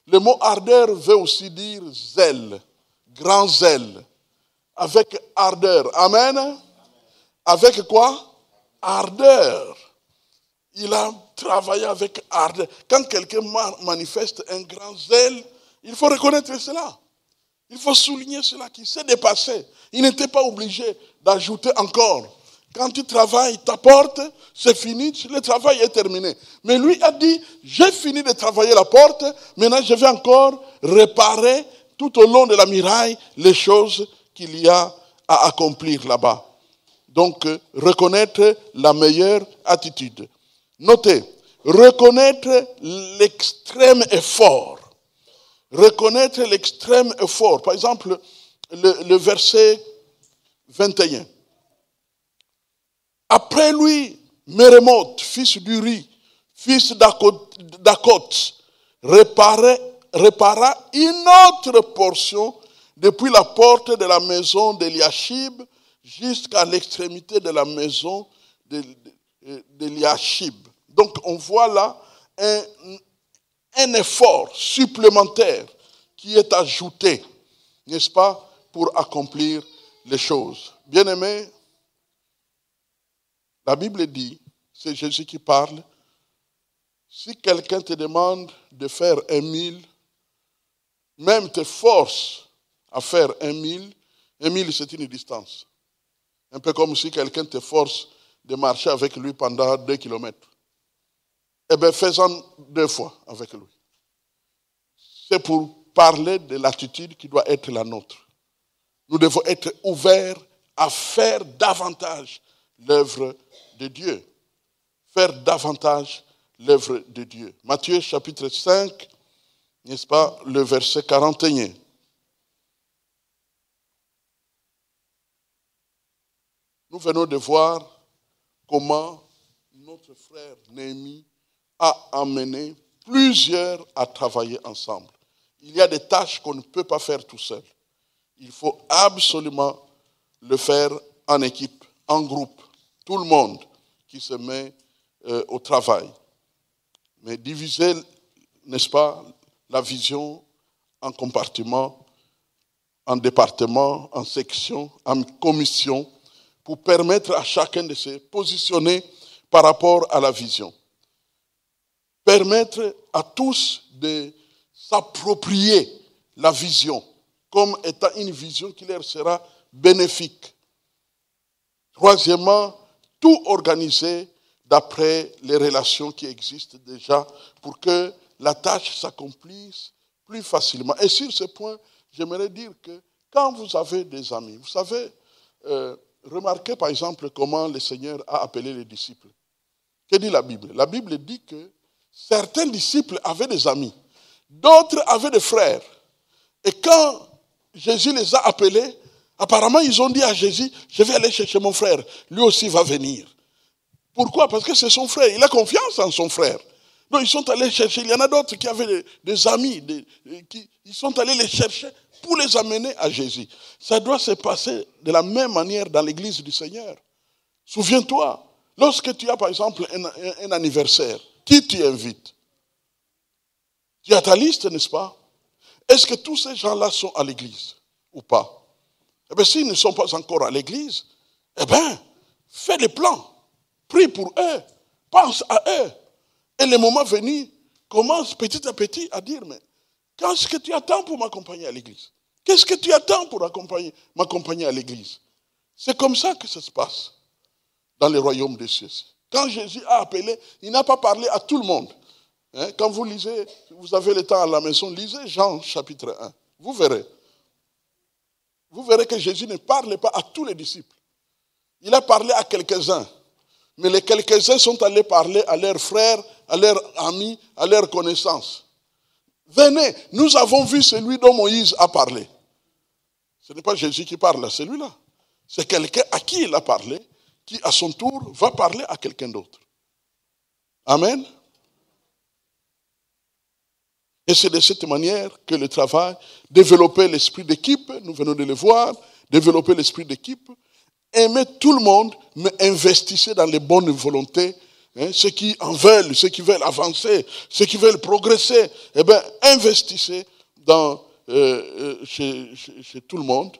Le mot ardeur veut aussi dire zèle, grand zèle, avec ardeur. Amen. Avec quoi? Ardeur. Il a travaillé avec ardeur. Quand quelqu'un manifeste un grand zèle, il faut reconnaître cela. Il faut souligner cela, qu'il s'est dépassé. Il n'était pas obligé d'ajouter encore. Quand tu travailles ta porte, c'est fini, le travail est terminé. Mais lui a dit, j'ai fini de travailler la porte, maintenant je vais encore réparer tout au long de la muraille les choses qu'il y a à accomplir là-bas. Donc, reconnaître la meilleure attitude. Notez, reconnaître l'extrême effort. Reconnaître l'extrême effort. Par exemple, le verset 21. Après lui, Mérémoth, fils d'Uri, fils d'Akot, répara une autre portion depuis la porte de la maison d'Eliashib jusqu'à l'extrémité de la maison d'Eliashib. Donc on voit là un effort supplémentaire qui est ajouté, n'est-ce pas, pour accomplir les choses. Bien-aimés, la Bible dit, c'est Jésus qui parle, si quelqu'un te demande de faire 1000, même te force à faire 1000 c'est une distance. Un peu comme si quelqu'un te force de marcher avec lui pendant 2 kilomètres. Eh bien, fais-en 2 fois avec lui. C'est pour parler de l'attitude qui doit être la nôtre. Nous devons être ouverts à faire davantage l'œuvre de Dieu. Faire davantage l'œuvre de Dieu. Matthieu chapitre 5, n'est-ce pas, le verset 41. Nous venons de voir comment notre frère Néhémie a amené plusieurs à travailler ensemble. Il y a des tâches qu'on ne peut pas faire tout seul. Il faut absolument le faire en équipe, en groupe. Tout le monde qui se met au travail. Mais diviser, n'est-ce pas, la vision en compartiments, en départements, en sections, en commissions, pour permettre à chacun de se positionner par rapport à la vision. Permettre à tous de s'approprier la vision comme étant une vision qui leur sera bénéfique. Troisièmement, tout organiser d'après les relations qui existent déjà pour que la tâche s'accomplisse plus facilement. Et sur ce point, j'aimerais dire que quand vous avez des amis, vous savez, remarquez par exemple comment le Seigneur a appelé les disciples. Que dit la Bible? La Bible dit que certains disciples avaient des amis, d'autres avaient des frères. Et quand Jésus les a appelés, apparemment ils ont dit à Jésus, je vais aller chercher mon frère, lui aussi va venir. Pourquoi? Parce que c'est son frère, il a confiance en son frère. Donc ils sont allés chercher, il y en a d'autres qui avaient des amis, ils sont allés les chercher pour les amener à Jésus. Ça doit se passer de la même manière dans l'église du Seigneur. Souviens-toi, lorsque tu as par exemple un anniversaire, qui tu invites? Tu as ta liste, n'est-ce pas? Est-ce que tous ces gens-là sont à l'église ou pas? Eh bien, s'ils ne sont pas encore à l'église, eh bien, fais des plans. Prie pour eux. Pense à eux. Et le moment venu, commence petit à petit à dire, mais qu'est-ce que tu attends pour m'accompagner à l'église? Qu'est-ce que tu attends pour m'accompagner à l'église? C'est comme ça que ça se passe dans le royaume des cieux. Quand Jésus a appelé, il n'a pas parlé à tout le monde. Quand vous lisez, vous avez le temps à la maison, lisez Jean chapitre 1. Vous verrez. Vous verrez que Jésus ne parle pas à tous les disciples. Il a parlé à quelques-uns. Mais les quelques-uns sont allés parler à leurs frères, à leurs amis, à leurs connaissances. Venez, nous avons vu celui dont Moïse a parlé. Ce n'est pas Jésus qui parle à celui-là. C'est quelqu'un à qui il a parlé, qui à son tour va parler à quelqu'un d'autre. Amen. Et c'est de cette manière que le travail, développer l'esprit d'équipe, nous venons de le voir, développer l'esprit d'équipe, aimer tout le monde, mais investissez dans les bonnes volontés. Ceux qui en veulent, ceux qui veulent avancer, ceux qui veulent progresser, eh bien, investissez chez tout le monde,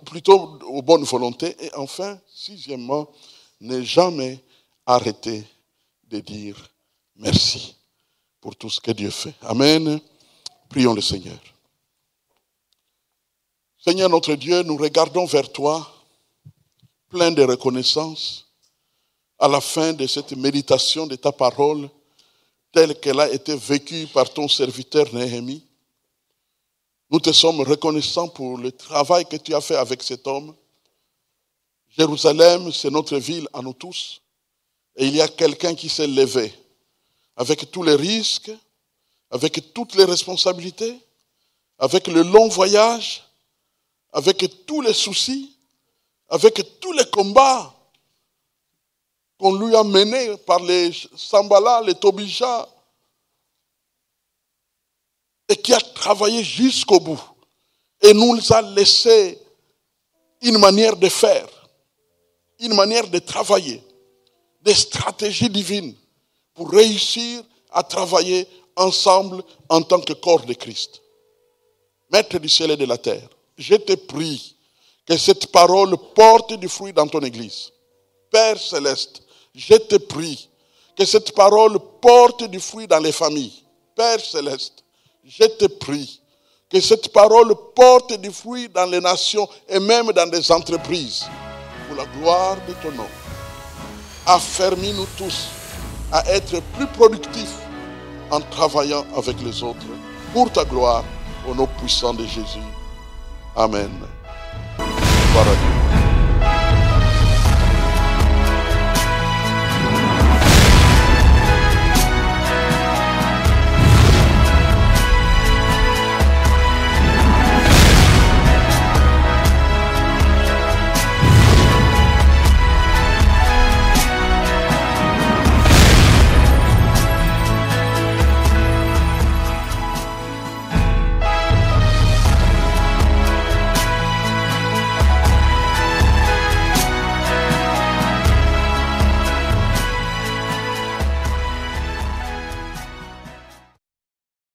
plutôt aux bonnes volontés. Et enfin, sixièmement, ne jamais arrêter de dire merci pour tout ce que Dieu fait. Amen. Prions le Seigneur. Seigneur notre Dieu, nous regardons vers toi, plein de reconnaissance, à la fin de cette méditation de ta parole, telle qu'elle a été vécue par ton serviteur Néhémie. Nous te sommes reconnaissants pour le travail que tu as fait avec cet homme. Jérusalem, c'est notre ville à nous tous. Et il y a quelqu'un qui s'est levé avec tous les risques, avec toutes les responsabilités, avec le long voyage, avec tous les soucis, avec tous les combats qu'on lui a menés par les Sambala, les Tobija, et qui a travaillé jusqu'au bout et nous a laissé une manière de faire, une manière de travailler, des stratégies divines pour réussir à travailler ensemble en tant que corps de Christ. Maître du ciel et de la terre, je te prie que cette parole porte du fruit dans ton Église. Père céleste, je te prie que cette parole porte du fruit dans les familles. Père céleste, je te prie que cette parole porte du fruit dans les nations et même dans des entreprises. Pour la gloire de ton nom, affermis-nous tous à être plus productifs en travaillant avec les autres. Pour ta gloire, au nom puissant de Jésus. Amen. Gloire à Dieu.